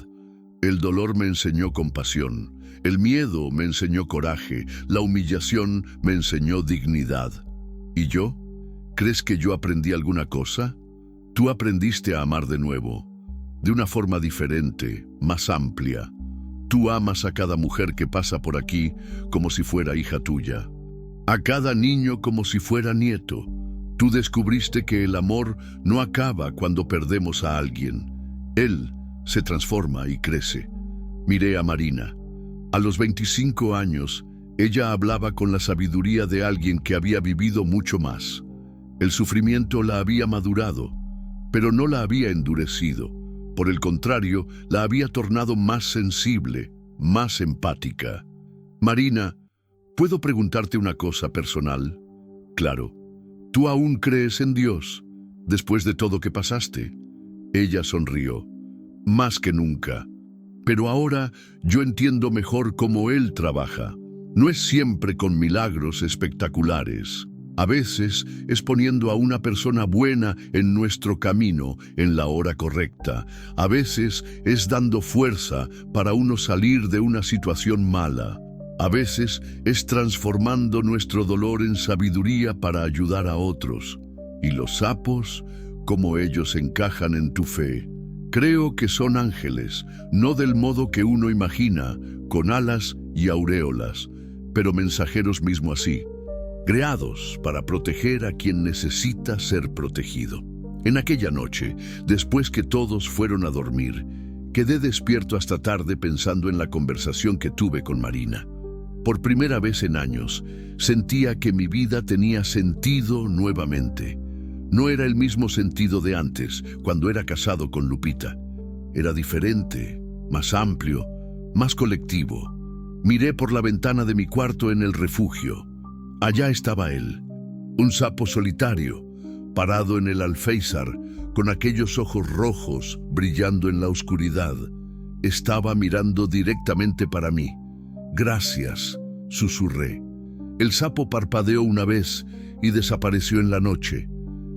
El dolor me enseñó compasión, el miedo me enseñó coraje, la humillación me enseñó dignidad. ¿Y yo? ¿Crees que yo aprendí alguna cosa? Tú aprendiste a amar de nuevo, de una forma diferente, más amplia. Tú amas a cada mujer que pasa por aquí como si fuera hija tuya, a cada niño como si fuera nieto. Tú descubriste que el amor no acaba cuando perdemos a alguien. Él se transforma y crece. Miré a Marina. A los 25 años, ella hablaba con la sabiduría de alguien que había vivido mucho más. El sufrimiento la había madurado, pero no la había endurecido. Por el contrario, la había tornado más sensible, más empática. Marina, ¿puedo preguntarte una cosa personal? Claro. ¿Tú aún crees en Dios, después de todo que pasaste? Ella sonrió. Más que nunca. Pero ahora yo entiendo mejor cómo Él trabaja. No es siempre con milagros espectaculares. A veces es poniendo a una persona buena en nuestro camino en la hora correcta. A veces es dando fuerza para uno salir de una situación mala. A veces es transformando nuestro dolor en sabiduría para ayudar a otros. Y los sapos, cómo ellos encajan en tu fe. Creo que son ángeles, no del modo que uno imagina, con alas y auréolas, pero mensajeros mismo así, creados para proteger a quien necesita ser protegido. En aquella noche, después que todos fueron a dormir, quedé despierto hasta tarde pensando en la conversación que tuve con Marina. Por primera vez en años, sentía que mi vida tenía sentido nuevamente. No era el mismo sentido de antes, cuando era casado con Lupita. Era diferente, más amplio, más colectivo. Miré por la ventana de mi cuarto en el refugio. Allá estaba él, un sapo solitario, parado en el alféizar, con aquellos ojos rojos brillando en la oscuridad. Estaba mirando directamente para mí. «Gracias», susurré. El sapo parpadeó una vez y desapareció en la noche.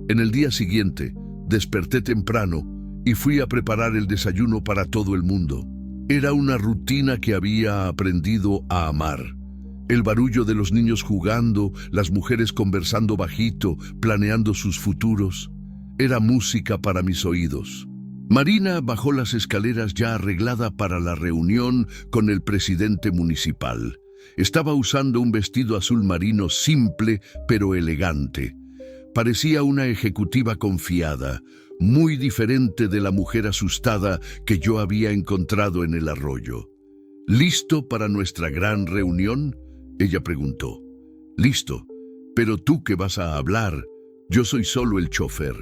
En el día siguiente, desperté temprano y fui a preparar el desayuno para todo el mundo. Era una rutina que había aprendido a amar. El barullo de los niños jugando, las mujeres conversando bajito, planeando sus futuros. Era música para mis oídos. Marina bajó las escaleras ya arreglada para la reunión con el presidente municipal. Estaba usando un vestido azul marino simple pero elegante. Parecía una ejecutiva confiada, muy diferente de la mujer asustada que yo había encontrado en el arroyo. «¿Listo para nuestra gran reunión?», ella preguntó. «Listo, pero tú que vas a hablar, yo soy solo el chofer.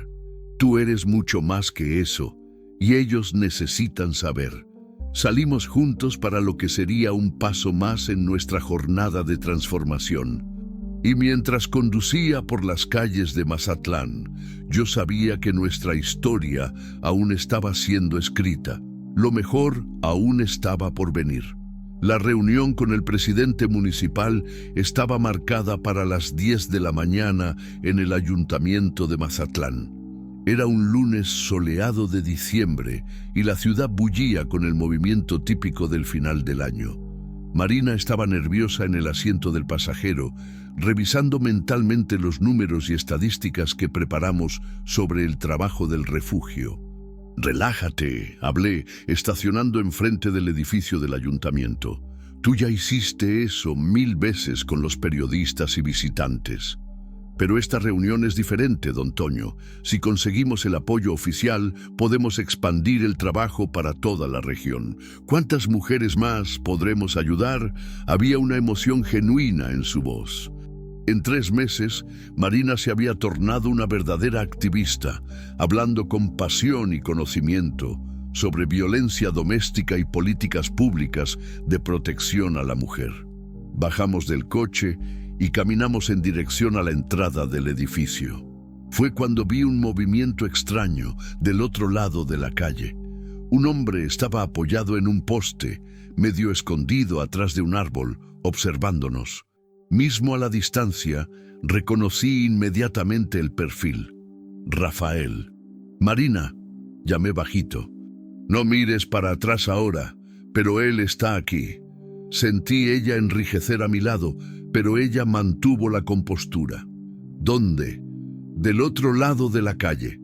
Tú eres mucho más que eso, y ellos necesitan saber». Salimos juntos para lo que sería un paso más en nuestra jornada de transformación. Y mientras conducía por las calles de Mazatlán, yo sabía que nuestra historia aún estaba siendo escrita. Lo mejor aún estaba por venir. La reunión con el presidente municipal estaba marcada para las 10 de la mañana en el ayuntamiento de Mazatlán. Era un lunes soleado de diciembre y la ciudad bullía con el movimiento típico del final del año. Marina estaba nerviosa en el asiento del pasajero, revisando mentalmente los números y estadísticas que preparamos sobre el trabajo del refugio. «Relájate», hablé, estacionando enfrente del edificio del ayuntamiento. «Tú ya hiciste eso 1000 veces con los periodistas y visitantes». «Pero esta reunión es diferente, don Toño. Si conseguimos el apoyo oficial, podemos expandir el trabajo para toda la región. ¿Cuántas mujeres más podremos ayudar?». Había una emoción genuina en su voz. En 3 meses, Marina se había tornado una verdadera activista, hablando con pasión y conocimiento sobre violencia doméstica y políticas públicas de protección a la mujer. Bajamos del coche y caminamos en dirección a la entrada del edificio. Fue cuando vi un movimiento extraño del otro lado de la calle. Un hombre estaba apoyado en un poste, medio escondido atrás de un árbol, observándonos. Mismo a la distancia, reconocí inmediatamente el perfil. Rafael. «Marina», llamé bajito. «No mires para atrás ahora, pero él está aquí». Sentí ella enrijecer a mi lado, pero ella mantuvo la compostura. «¿Dónde?». «Del otro lado de la calle,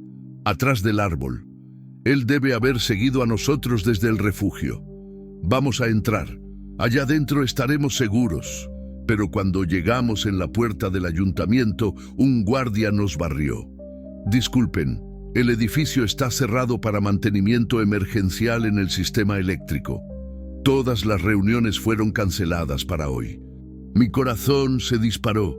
atrás del árbol. Él debe haber seguido a nosotros desde el refugio. Vamos a entrar. Allá adentro estaremos seguros». Pero cuando llegamos en la puerta del ayuntamiento, un guardia nos barrió. «Disculpen, el edificio está cerrado para mantenimiento emergencial en el sistema eléctrico. Todas las reuniones fueron canceladas para hoy». Mi corazón se disparó.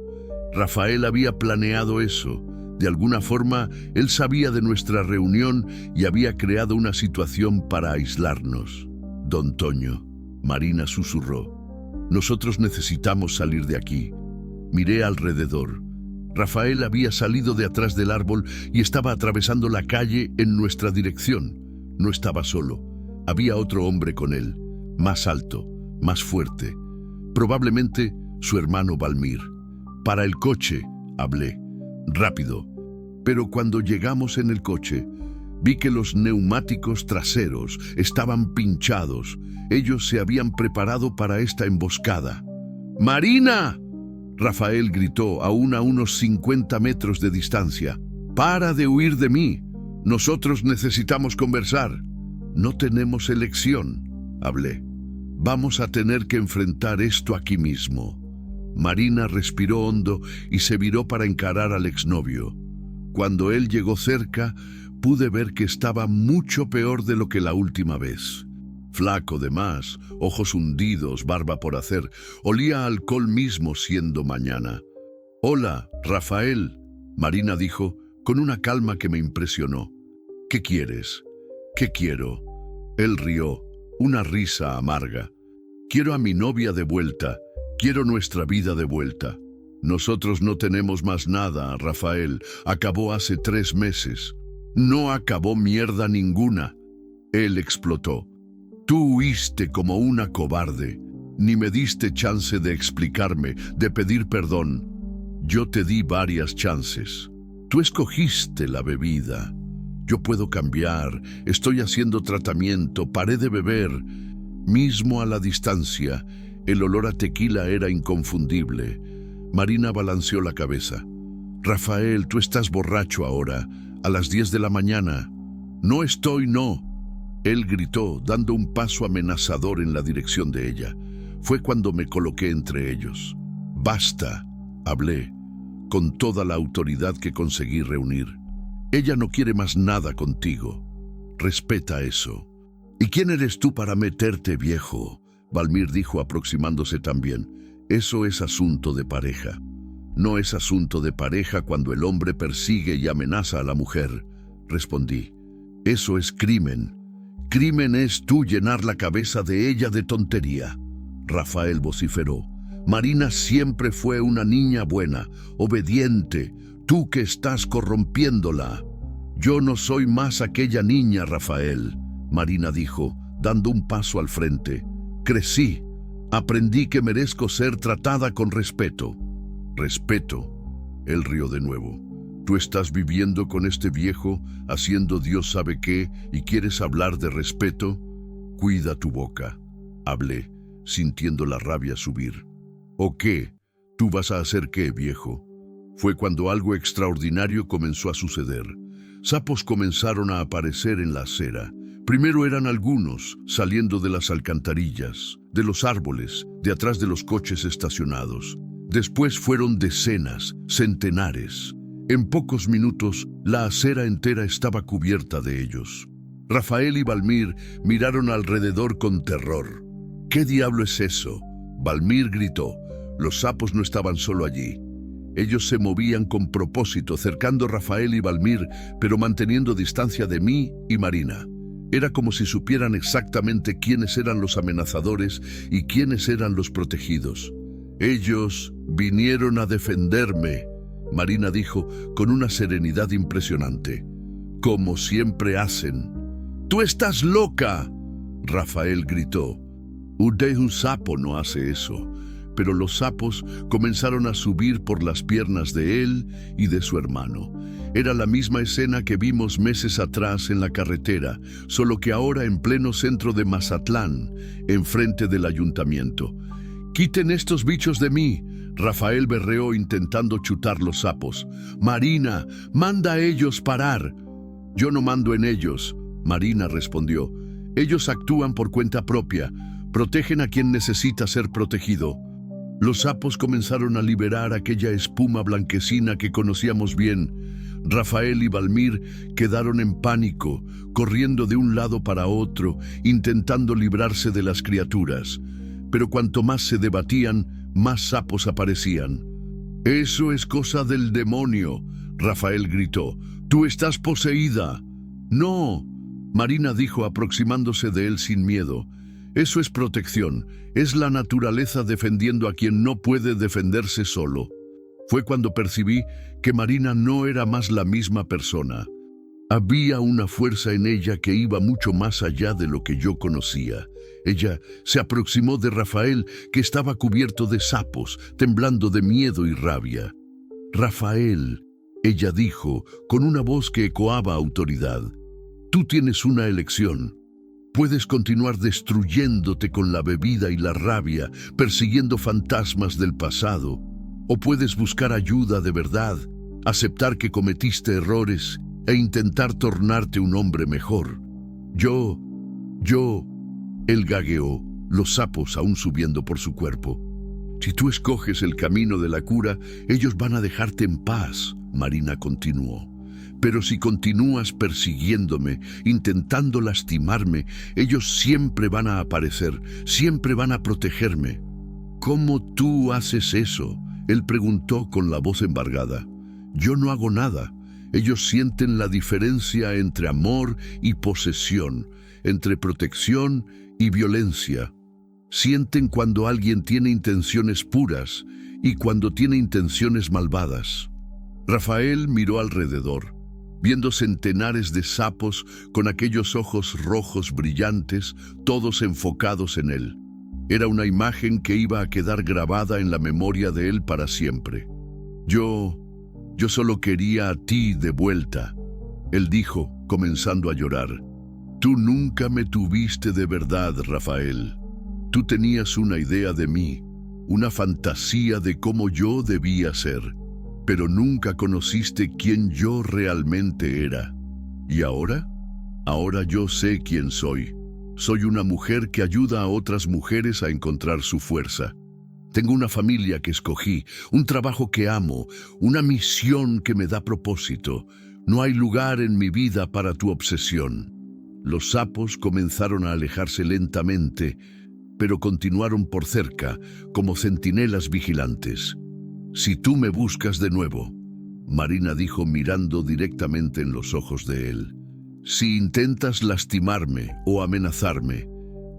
Rafael había planeado eso. De alguna forma, él sabía de nuestra reunión y había creado una situación para aislarnos. «Don Toño», Marina susurró, «nosotros necesitamos salir de aquí». Miré alrededor. Rafael había salido de atrás del árbol y estaba atravesando la calle en nuestra dirección. No estaba solo. Había otro hombre con él, más alto, más fuerte. Probablemente su hermano Valmir. «Para el coche», hablé, rápido. Pero cuando llegamos en el coche, vi que los neumáticos traseros estaban pinchados. Ellos se habían preparado para esta emboscada. ¡Marina!, Rafael gritó aún a unos 50 metros de distancia. ¡Para de huir de mí! Nosotros necesitamos conversar. No tenemos elección, hablé. Vamos a tener que enfrentar esto aquí mismo. Marina respiró hondo y se viró para encarar al exnovio. Cuando él llegó cerca, pude ver que estaba mucho peor de lo que la última vez. Flaco de más, ojos hundidos, barba por hacer, olía a alcohol mismo siendo mañana. «Hola, Rafael», Marina dijo con una calma que me impresionó. «¿Qué quieres?» «¿Qué quiero?» Él rió, una risa amarga. «Quiero a mi novia de vuelta, quiero nuestra vida de vuelta». «Nosotros no tenemos más nada, Rafael, acabó hace 3 meses». «No acabó mierda ninguna». Él explotó. «Tú huiste como una cobarde, ni me diste chance de explicarme, de pedir perdón. Yo te di varias chances. Tú escogiste la bebida. Yo puedo cambiar, estoy haciendo tratamiento, paré de beber». Mismo a la distancia, el olor a tequila era inconfundible. Marina balanceó la cabeza. «Rafael, tú estás borracho ahora, a las 10 de la mañana». «No estoy, no». Él gritó, dando un paso amenazador en la dirección de ella. Fue cuando me coloqué entre ellos. «Basta», hablé, con toda la autoridad que conseguí reunir. «Ella no quiere más nada contigo. Respeta eso». «¿Y quién eres tú para meterte, viejo?», Valmir dijo aproximándose también. «Eso es asunto de pareja». «No es asunto de pareja cuando el hombre persigue y amenaza a la mujer», respondí. «Eso es crimen. Crimen es tú llenar la cabeza de ella de tontería». Rafael vociferó. «Marina siempre fue una niña buena, obediente. Tú que estás corrompiéndola». «Yo no soy más aquella niña, Rafael», Marina dijo, dando un paso al frente. «Crecí. Aprendí que merezco ser tratada con respeto». «¿Respeto?», él rió de nuevo. «¿Tú estás viviendo con este viejo, haciendo Dios sabe qué, y quieres hablar de respeto? Cuida tu boca», hablé, sintiendo la rabia subir. «¿O qué? ¿Tú vas a hacer qué, viejo?». Fue cuando algo extraordinario comenzó a suceder. Sapos comenzaron a aparecer en la acera. Primero eran algunos, saliendo de las alcantarillas, de los árboles, de atrás de los coches estacionados. Después fueron decenas, centenares. En pocos minutos, la acera entera estaba cubierta de ellos. Rafael y Valmir miraron alrededor con terror. «¿Qué diablo es eso?», Valmir gritó. Los sapos no estaban solo allí. Ellos se movían con propósito, cercando a Rafael y Valmir, pero manteniendo distancia de mí y Marina. Era como si supieran exactamente quiénes eran los amenazadores y quiénes eran los protegidos. «Ellos vinieron a defenderme», Marina dijo con una serenidad impresionante. «Como siempre hacen». «¡Tú estás loca!», Rafael gritó. «Un sapo no hace eso». Pero los sapos comenzaron a subir por las piernas de él y de su hermano. Era la misma escena que vimos meses atrás en la carretera, solo que ahora en pleno centro de Mazatlán, enfrente del ayuntamiento. «¡Quiten estos bichos de mí!», Rafael berreó intentando chutar los sapos. «Marina, manda a ellos parar». «Yo no mando en ellos», Marina respondió. «Ellos actúan por cuenta propia, protegen a quien necesita ser protegido». Los sapos comenzaron a liberar aquella espuma blanquecina que conocíamos bien. Rafael y Valmir quedaron en pánico, corriendo de un lado para otro, intentando librarse de las criaturas. Pero cuanto más se debatían, más sapos aparecían. «Eso es cosa del demonio», Rafael gritó. «Tú estás poseída». «No», Marina dijo aproximándose de él sin miedo. «Eso es protección, es la naturaleza defendiendo a quien no puede defenderse solo». Fue cuando percibí que Marina no era más la misma persona. Había una fuerza en ella que iba mucho más allá de lo que yo conocía. Ella se aproximó de Rafael, que estaba cubierto de sapos, temblando de miedo y rabia. Rafael, ella dijo, con una voz que ecoaba autoridad, tú tienes una elección. Puedes continuar destruyéndote con la bebida y la rabia, persiguiendo fantasmas del pasado, o puedes buscar ayuda de verdad, aceptar que cometiste errores e intentar tornarte un hombre mejor. Yo, él gagueó, los sapos aún subiendo por su cuerpo. Si tú escoges el camino de la cura, ellos van a dejarte en paz, Marina continuó. Pero si continúas persiguiéndome, intentando lastimarme, ellos siempre van a aparecer, siempre van a protegerme. ¿Cómo tú haces eso?, él preguntó con la voz embargada. Yo no hago nada. Ellos sienten la diferencia entre amor y posesión, entre protección y violencia. Sienten cuando alguien tiene intenciones puras y cuando tiene intenciones malvadas. Rafael miró alrededor, viendo centenares de sapos con aquellos ojos rojos brillantes, todos enfocados en él. Era una imagen que iba a quedar grabada en la memoria de él para siempre. Yo solo quería a ti de vuelta, él dijo, comenzando a llorar. Tú nunca me tuviste de verdad, Rafael. Tú tenías una idea de mí, una fantasía de cómo yo debía ser, pero nunca conociste quién yo realmente era. ¿Y ahora? Ahora yo sé quién soy. Soy una mujer que ayuda a otras mujeres a encontrar su fuerza. Tengo una familia que escogí, un trabajo que amo, una misión que me da propósito. No hay lugar en mi vida para tu obsesión. Los sapos comenzaron a alejarse lentamente, pero continuaron por cerca, como centinelas vigilantes. Si tú me buscas de nuevo, Marina dijo mirando directamente en los ojos de él, si intentas lastimarme o amenazarme,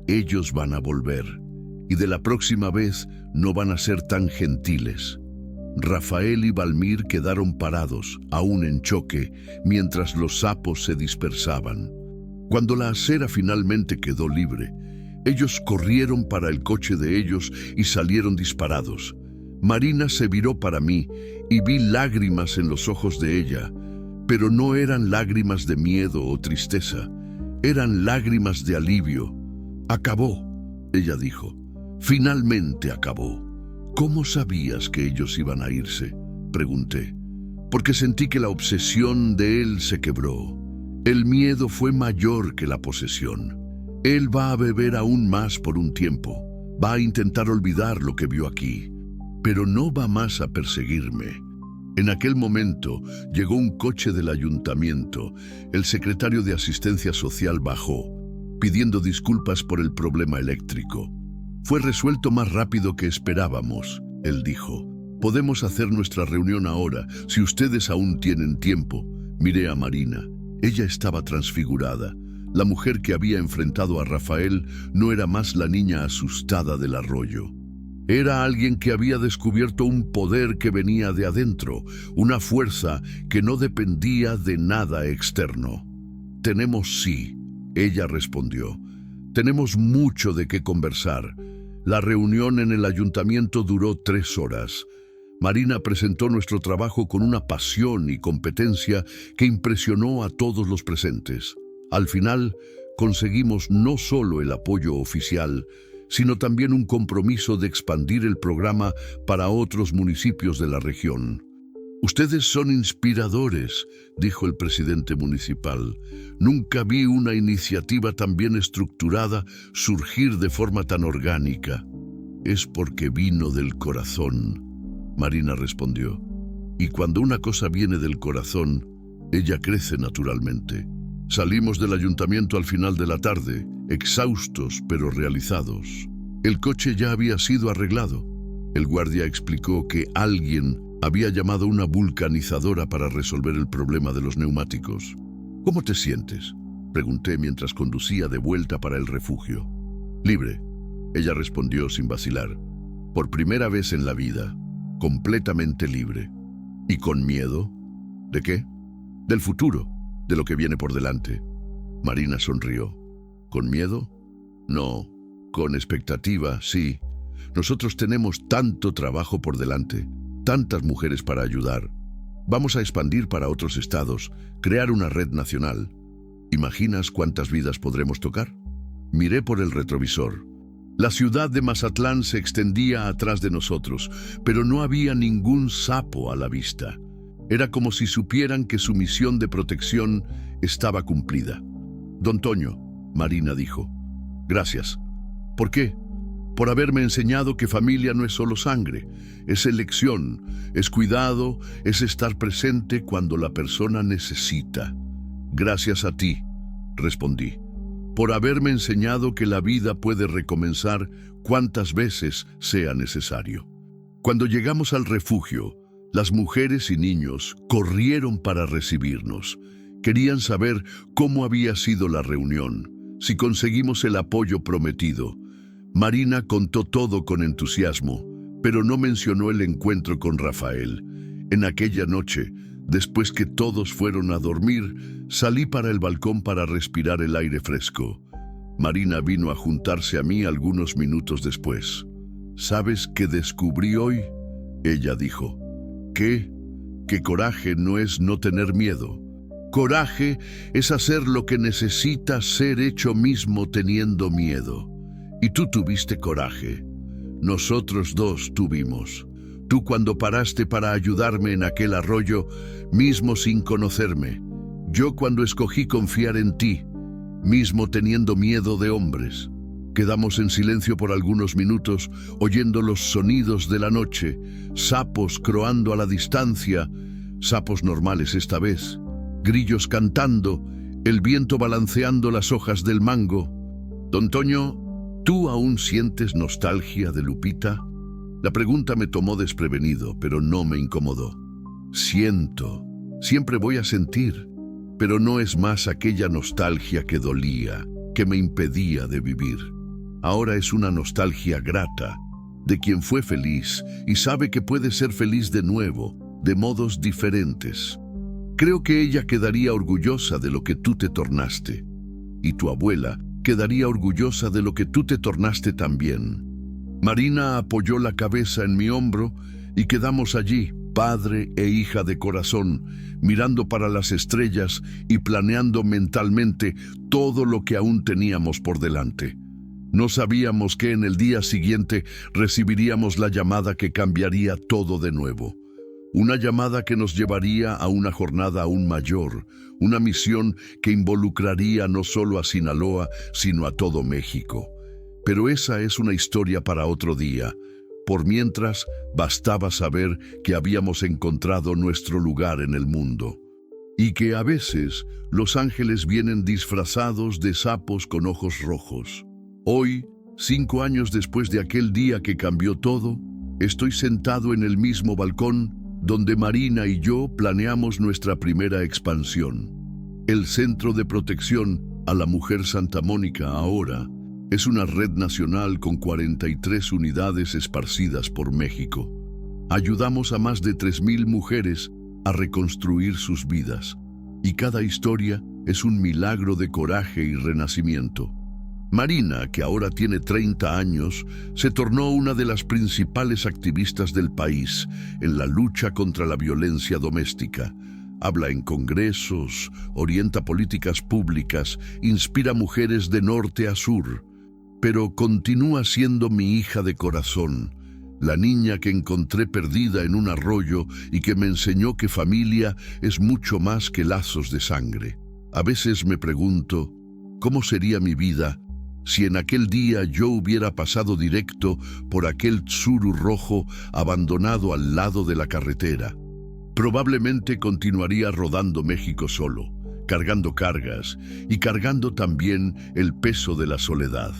ellos van a volver, y de la próxima vez no van a ser tan gentiles. Rafael y Valmir quedaron parados, aún en choque, mientras los sapos se dispersaban. Cuando la acera finalmente quedó libre, ellos corrieron para el coche de ellos y salieron disparados. Marina se viró para mí y vi lágrimas en los ojos de ella, pero no eran lágrimas de miedo o tristeza, eran lágrimas de alivio. Acabó, ella dijo. Finalmente acabó. ¿Cómo sabías que ellos iban a irse?, pregunté. Porque sentí que la obsesión de él se quebró. El miedo fue mayor que la posesión. Él va a beber aún más por un tiempo. Va a intentar olvidar lo que vio aquí. Pero no va más a perseguirme. En aquel momento llegó un coche del ayuntamiento. El secretario de Asistencia Social bajó, pidiendo disculpas por el problema eléctrico. Fue resuelto más rápido que esperábamos, él dijo. Podemos hacer nuestra reunión ahora, si ustedes aún tienen tiempo. Miré a Marina. Ella estaba transfigurada. La mujer que había enfrentado a Rafael no era más la niña asustada del arroyo. Era alguien que había descubierto un poder que venía de adentro, una fuerza que no dependía de nada externo. Tenemos sí, ella respondió. Tenemos mucho de qué conversar. La reunión en el ayuntamiento duró 3 horas. Marina presentó nuestro trabajo con una pasión y competencia que impresionó a todos los presentes. Al final, conseguimos no solo el apoyo oficial, sino también un compromiso de expandir el programa para otros municipios de la región. Ustedes son inspiradores, dijo el presidente municipal. Nunca vi una iniciativa tan bien estructurada surgir de forma tan orgánica. Es porque vino del corazón, Marina respondió. Y cuando una cosa viene del corazón, ella crece naturalmente. Salimos del ayuntamiento al final de la tarde, exhaustos pero realizados. El coche ya había sido arreglado. El guardia explicó que alguien había llamado una vulcanizadora para resolver el problema de los neumáticos. ¿Cómo te sientes?, pregunté mientras conducía de vuelta para el refugio. Libre, ella respondió sin vacilar. Por primera vez en la vida, completamente libre. ¿Y con miedo? ¿De qué? Del futuro, de lo que viene por delante. Marina sonrió. ¿Con miedo? No. Con expectativa, sí. Nosotros tenemos tanto trabajo por delante. Tantas mujeres para ayudar. Vamos a expandir para otros estados, crear una red nacional. ¿Imaginas cuántas vidas podremos tocar? Miré por el retrovisor. La ciudad de Mazatlán se extendía atrás de nosotros, pero no había ningún sapo a la vista. Era como si supieran que su misión de protección estaba cumplida. Don Toño, Marina dijo. Gracias. ¿Por qué? Por haberme enseñado que familia no es solo sangre, es elección, es cuidado, es estar presente cuando la persona necesita. Gracias a ti, respondí, por haberme enseñado que la vida puede recomenzar cuantas veces sea necesario. Cuando llegamos al refugio, las mujeres y niños corrieron para recibirnos. Querían saber cómo había sido la reunión, si conseguimos el apoyo prometido. Marina contó todo con entusiasmo, pero no mencionó el encuentro con Rafael. En aquella noche, después que todos fueron a dormir, salí para el balcón para respirar el aire fresco. Marina vino a juntarse a mí algunos minutos después. ¿Sabes qué descubrí hoy? Ella dijo. ¿Qué? Que coraje no es no tener miedo. Coraje es hacer lo que necesita ser hecho mismo teniendo miedo. Y tú tuviste coraje. Nosotros dos tuvimos. Tú cuando paraste para ayudarme en aquel arroyo, mismo sin conocerme. Yo cuando escogí confiar en ti, mismo teniendo miedo de hombres. Quedamos en silencio por algunos minutos, oyendo los sonidos de la noche, sapos croando a la distancia, sapos normales esta vez, grillos cantando, el viento balanceando las hojas del mango. Don Toño, ¿tú aún sientes nostalgia de Lupita? La pregunta me tomó desprevenido, pero no me incomodó. Siento, siempre voy a sentir, pero no es más aquella nostalgia que dolía, que me impedía de vivir. Ahora es una nostalgia grata, de quien fue feliz y sabe que puede ser feliz de nuevo, de modos diferentes. Creo que ella quedaría orgullosa de lo que tú te tornaste, y tu abuela quedaría orgullosa de lo que tú te tornaste también. Marina apoyó la cabeza en mi hombro y quedamos allí, padre e hija de corazón, mirando para las estrellas y planeando mentalmente todo lo que aún teníamos por delante. No sabíamos que en el día siguiente recibiríamos la llamada que cambiaría todo de nuevo. Una llamada que nos llevaría a una jornada aún mayor, una misión que involucraría no solo a Sinaloa, sino a todo México. Pero esa es una historia para otro día. Por mientras, bastaba saber que habíamos encontrado nuestro lugar en el mundo. Y que a veces los ángeles vienen disfrazados de sapos con ojos rojos. Hoy, 5 años después de aquel día que cambió todo, estoy sentado en el mismo balcón donde Marina y yo planeamos nuestra primera expansión. El Centro de Protección a la Mujer Santa Mónica ahora es una red nacional con 43 unidades esparcidas por México. Ayudamos a más de 3,000 mujeres a reconstruir sus vidas, y cada historia es un milagro de coraje y renacimiento. Marina, que ahora tiene 30 años, se tornó una de las principales activistas del país en la lucha contra la violencia doméstica. Habla en congresos, orienta políticas públicas, inspira mujeres de norte a sur. Pero continúa siendo mi hija de corazón, la niña que encontré perdida en un arroyo y que me enseñó que familia es mucho más que lazos de sangre. A veces me pregunto, ¿cómo sería mi vida si en aquel día yo hubiera pasado directo por aquel Tsuru rojo abandonado al lado de la carretera? Probablemente continuaría rodando México solo, cargando cargas y cargando también el peso de la soledad.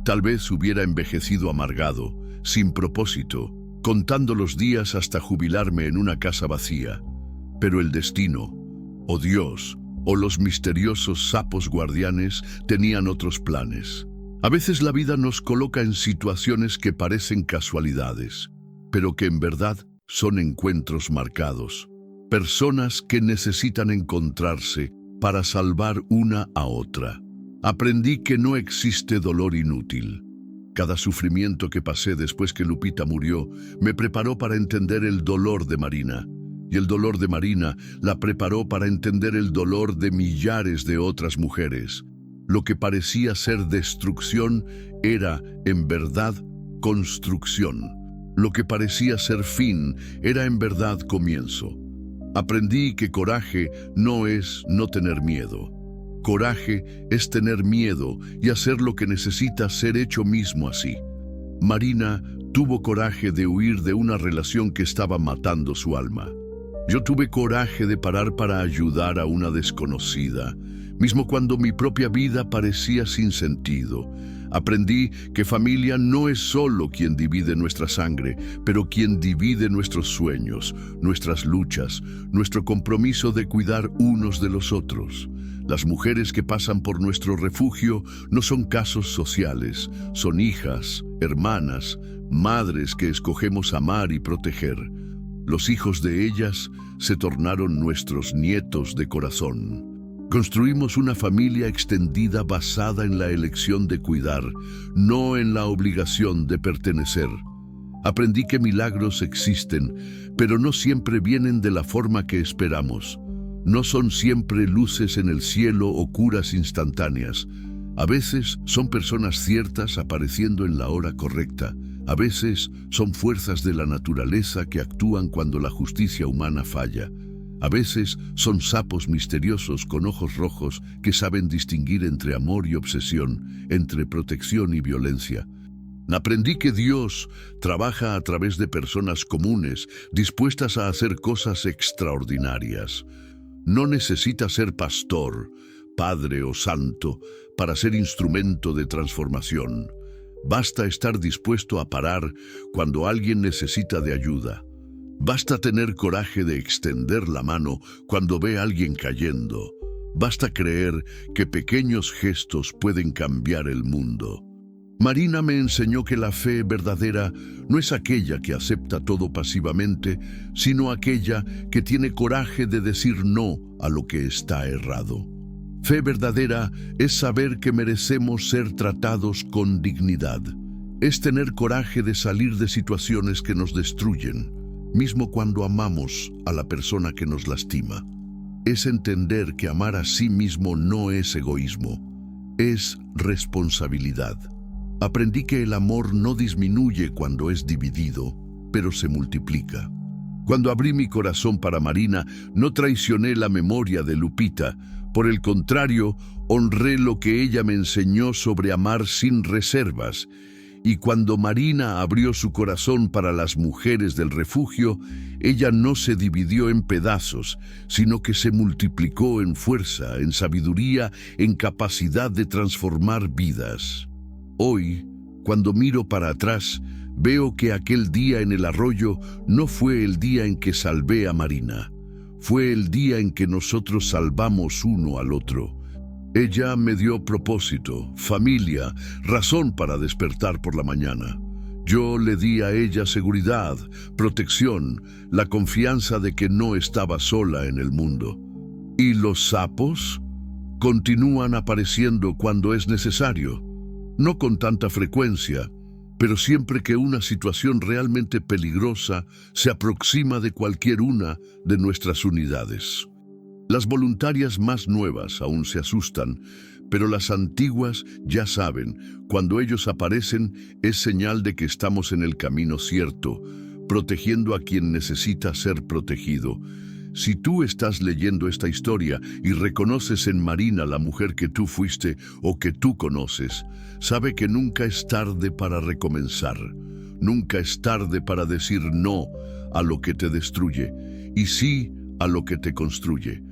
Tal vez hubiera envejecido amargado, sin propósito, contando los días hasta jubilarme en una casa vacía. Pero el destino, o Dios, o los misteriosos sapos guardianes tenían otros planes. A veces la vida nos coloca en situaciones que parecen casualidades, pero que en verdad son encuentros marcados. Personas que necesitan encontrarse para salvar una a otra. Aprendí que no existe dolor inútil. Cada sufrimiento que pasé después que Lupita murió me preparó para entender el dolor de Marina. Y el dolor de Marina la preparó para entender el dolor de millares de otras mujeres. Lo que parecía ser destrucción era, en verdad, construcción. Lo que parecía ser fin era en verdad comienzo. Aprendí que coraje no es no tener miedo. Coraje es tener miedo y hacer lo que necesita ser hecho mismo así. Marina tuvo coraje de huir de una relación que estaba matando su alma. Yo tuve coraje de parar para ayudar a una desconocida, mismo cuando mi propia vida parecía sin sentido. Aprendí que familia no es solo quien divide nuestra sangre, pero quien divide nuestros sueños, nuestras luchas, nuestro compromiso de cuidar unos de los otros. Las mujeres que pasan por nuestro refugio no son casos sociales, son hijas, hermanas, madres que escogemos amar y proteger. Los hijos de ellas se tornaron nuestros nietos de corazón. Construimos una familia extendida basada en la elección de cuidar, no en la obligación de pertenecer. Aprendí que milagros existen, pero no siempre vienen de la forma que esperamos. No son siempre luces en el cielo o curas instantáneas. A veces son personas ciertas apareciendo en la hora correcta. A veces son fuerzas de la naturaleza que actúan cuando la justicia humana falla. A veces son sapos misteriosos con ojos rojos que saben distinguir entre amor y obsesión, entre protección y violencia. Aprendí que Dios trabaja a través de personas comunes, dispuestas a hacer cosas extraordinarias. No necesita ser pastor, padre o santo para ser instrumento de transformación. Basta estar dispuesto a parar cuando alguien necesita de ayuda. Basta tener coraje de extender la mano cuando ve a alguien cayendo. Basta creer que pequeños gestos pueden cambiar el mundo. Marina me enseñó que la fe verdadera no es aquella que acepta todo pasivamente, sino aquella que tiene coraje de decir no a lo que está errado. Fe verdadera es saber que merecemos ser tratados con dignidad. Es tener coraje de salir de situaciones que nos destruyen, mismo cuando amamos a la persona que nos lastima. Es entender que amar a sí mismo no es egoísmo, es responsabilidad. Aprendí que el amor no disminuye cuando es dividido, pero se multiplica. Cuando abrí mi corazón para Marina, no traicioné la memoria de Lupita. Por el contrario, honré lo que ella me enseñó sobre amar sin reservas. Y cuando Marina abrió su corazón para las mujeres del refugio, ella no se dividió en pedazos, sino que se multiplicó en fuerza, en sabiduría, en capacidad de transformar vidas. Hoy, cuando miro para atrás, veo que aquel día en el arroyo no fue el día en que salvé a Marina. Fue el día en que nosotros salvamos uno al otro. Ella me dio propósito, familia, razón para despertar por la mañana. Yo le di a ella seguridad, protección, la confianza de que no estaba sola en el mundo. ¿Y los sapos? Continúan apareciendo cuando es necesario. No con tanta frecuencia, pero siempre que una situación realmente peligrosa se aproxima de cualquier una de nuestras unidades. Las voluntarias más nuevas aún se asustan, pero las antiguas ya saben, cuando ellos aparecen es señal de que estamos en el camino cierto, protegiendo a quien necesita ser protegido. Si tú estás leyendo esta historia y reconoces en Marina la mujer que tú fuiste o que tú conoces, sabe que nunca es tarde para recomenzar. Nunca es tarde para decir no a lo que te destruye y sí a lo que te construye.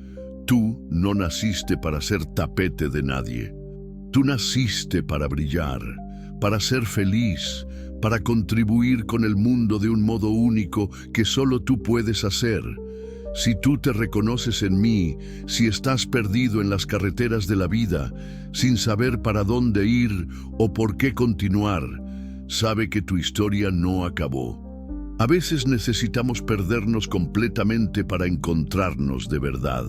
Tú no naciste para ser tapete de nadie. Tú naciste para brillar, para ser feliz, para contribuir con el mundo de un modo único que solo tú puedes hacer. Si tú te reconoces en mí, si estás perdido en las carreteras de la vida, sin saber para dónde ir o por qué continuar, sabe que tu historia no acabó. A veces necesitamos perdernos completamente para encontrarnos de verdad.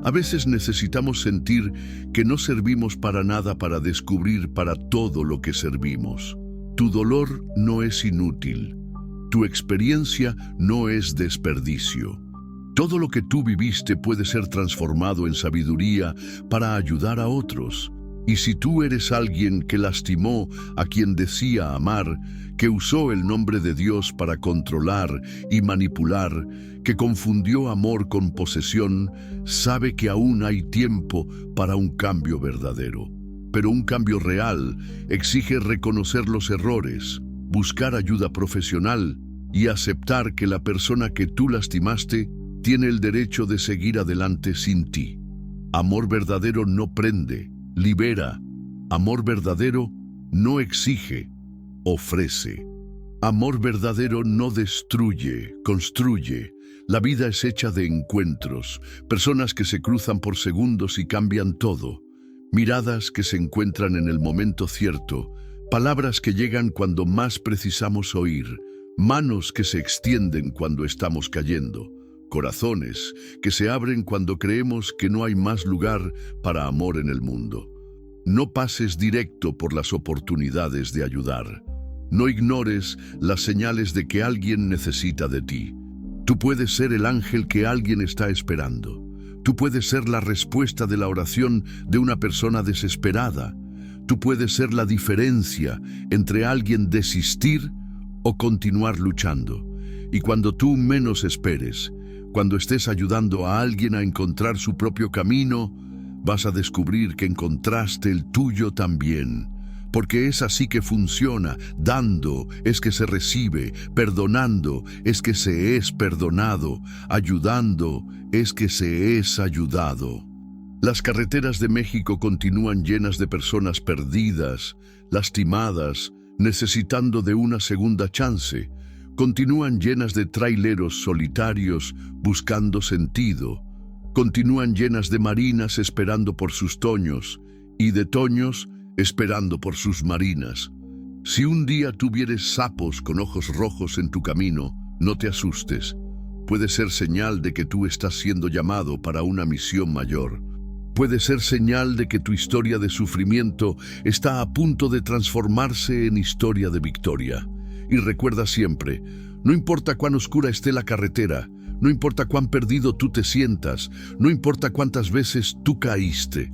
A veces necesitamos sentir que no servimos para nada para descubrir para todo lo que servimos. Tu dolor no es inútil. Tu experiencia no es desperdicio. Todo lo que tú viviste puede ser transformado en sabiduría para ayudar a otros. Y si tú eres alguien que lastimó a quien decía amar, que usó el nombre de Dios para controlar y manipular, que confundió amor con posesión, sabe que aún hay tiempo para un cambio verdadero. Pero un cambio real exige reconocer los errores, buscar ayuda profesional y aceptar que la persona que tú lastimaste tiene el derecho de seguir adelante sin ti. Amor verdadero no prende, libera. Amor verdadero no exige, ofrece. Amor verdadero no destruye, construye. La vida es hecha de encuentros, personas que se cruzan por segundos y cambian todo, miradas que se encuentran en el momento cierto, palabras que llegan cuando más precisamos oír, manos que se extienden cuando estamos cayendo, corazones que se abren cuando creemos que no hay más lugar para amor en el mundo. No pases directo por las oportunidades de ayudar. No ignores las señales de que alguien necesita de ti. Tú puedes ser el ángel que alguien está esperando. Tú puedes ser la respuesta de la oración de una persona desesperada. Tú puedes ser la diferencia entre alguien desistir o continuar luchando. Y cuando tú menos esperes, cuando estés ayudando a alguien a encontrar su propio camino, vas a descubrir que encontraste el tuyo también. Porque es así que funciona. Dando es que se recibe, perdonando es que se es perdonado, ayudando es que se es ayudado. Las carreteras de México continúan llenas de personas perdidas, lastimadas, necesitando de una segunda chance. Continúan llenas de traileros solitarios buscando sentido. Continúan llenas de marinas esperando por sus toños y de toños esperando por sus marinas. Si un día tuvieres sapos con ojos rojos en tu camino, no te asustes. Puede ser señal de que tú estás siendo llamado para una misión mayor. Puede ser señal de que tu historia de sufrimiento está a punto de transformarse en historia de victoria. Y recuerda siempre, no importa cuán oscura esté la carretera, no importa cuán perdido tú te sientas, no importa cuántas veces tú caíste,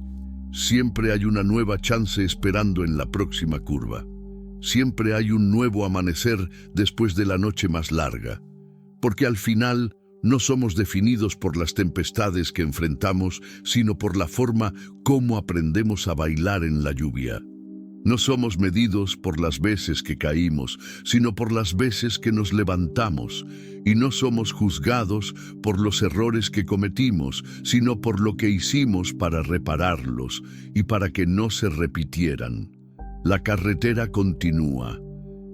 siempre hay una nueva chance esperando en la próxima curva. Siempre hay un nuevo amanecer después de la noche más larga. Porque al final no somos definidos por las tempestades que enfrentamos, sino por la forma como aprendemos a bailar en la lluvia. No somos medidos por las veces que caímos, sino por las veces que nos levantamos. Y no somos juzgados por los errores que cometimos, sino por lo que hicimos para repararlos y para que no se repitieran. La carretera continúa,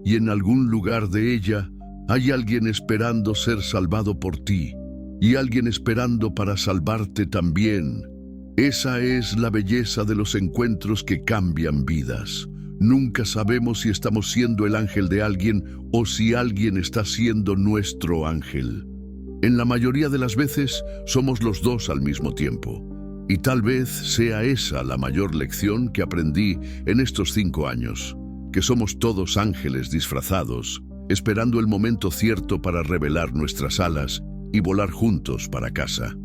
y en algún lugar de ella hay alguien esperando ser salvado por ti, y alguien esperando para salvarte también. Esa es la belleza de los encuentros que cambian vidas. Nunca sabemos si estamos siendo el ángel de alguien o si alguien está siendo nuestro ángel. En la mayoría de las veces somos los dos al mismo tiempo. Y tal vez sea esa la mayor lección que aprendí en estos 5 años, que somos todos ángeles disfrazados, esperando el momento cierto para revelar nuestras alas y volar juntos para casa.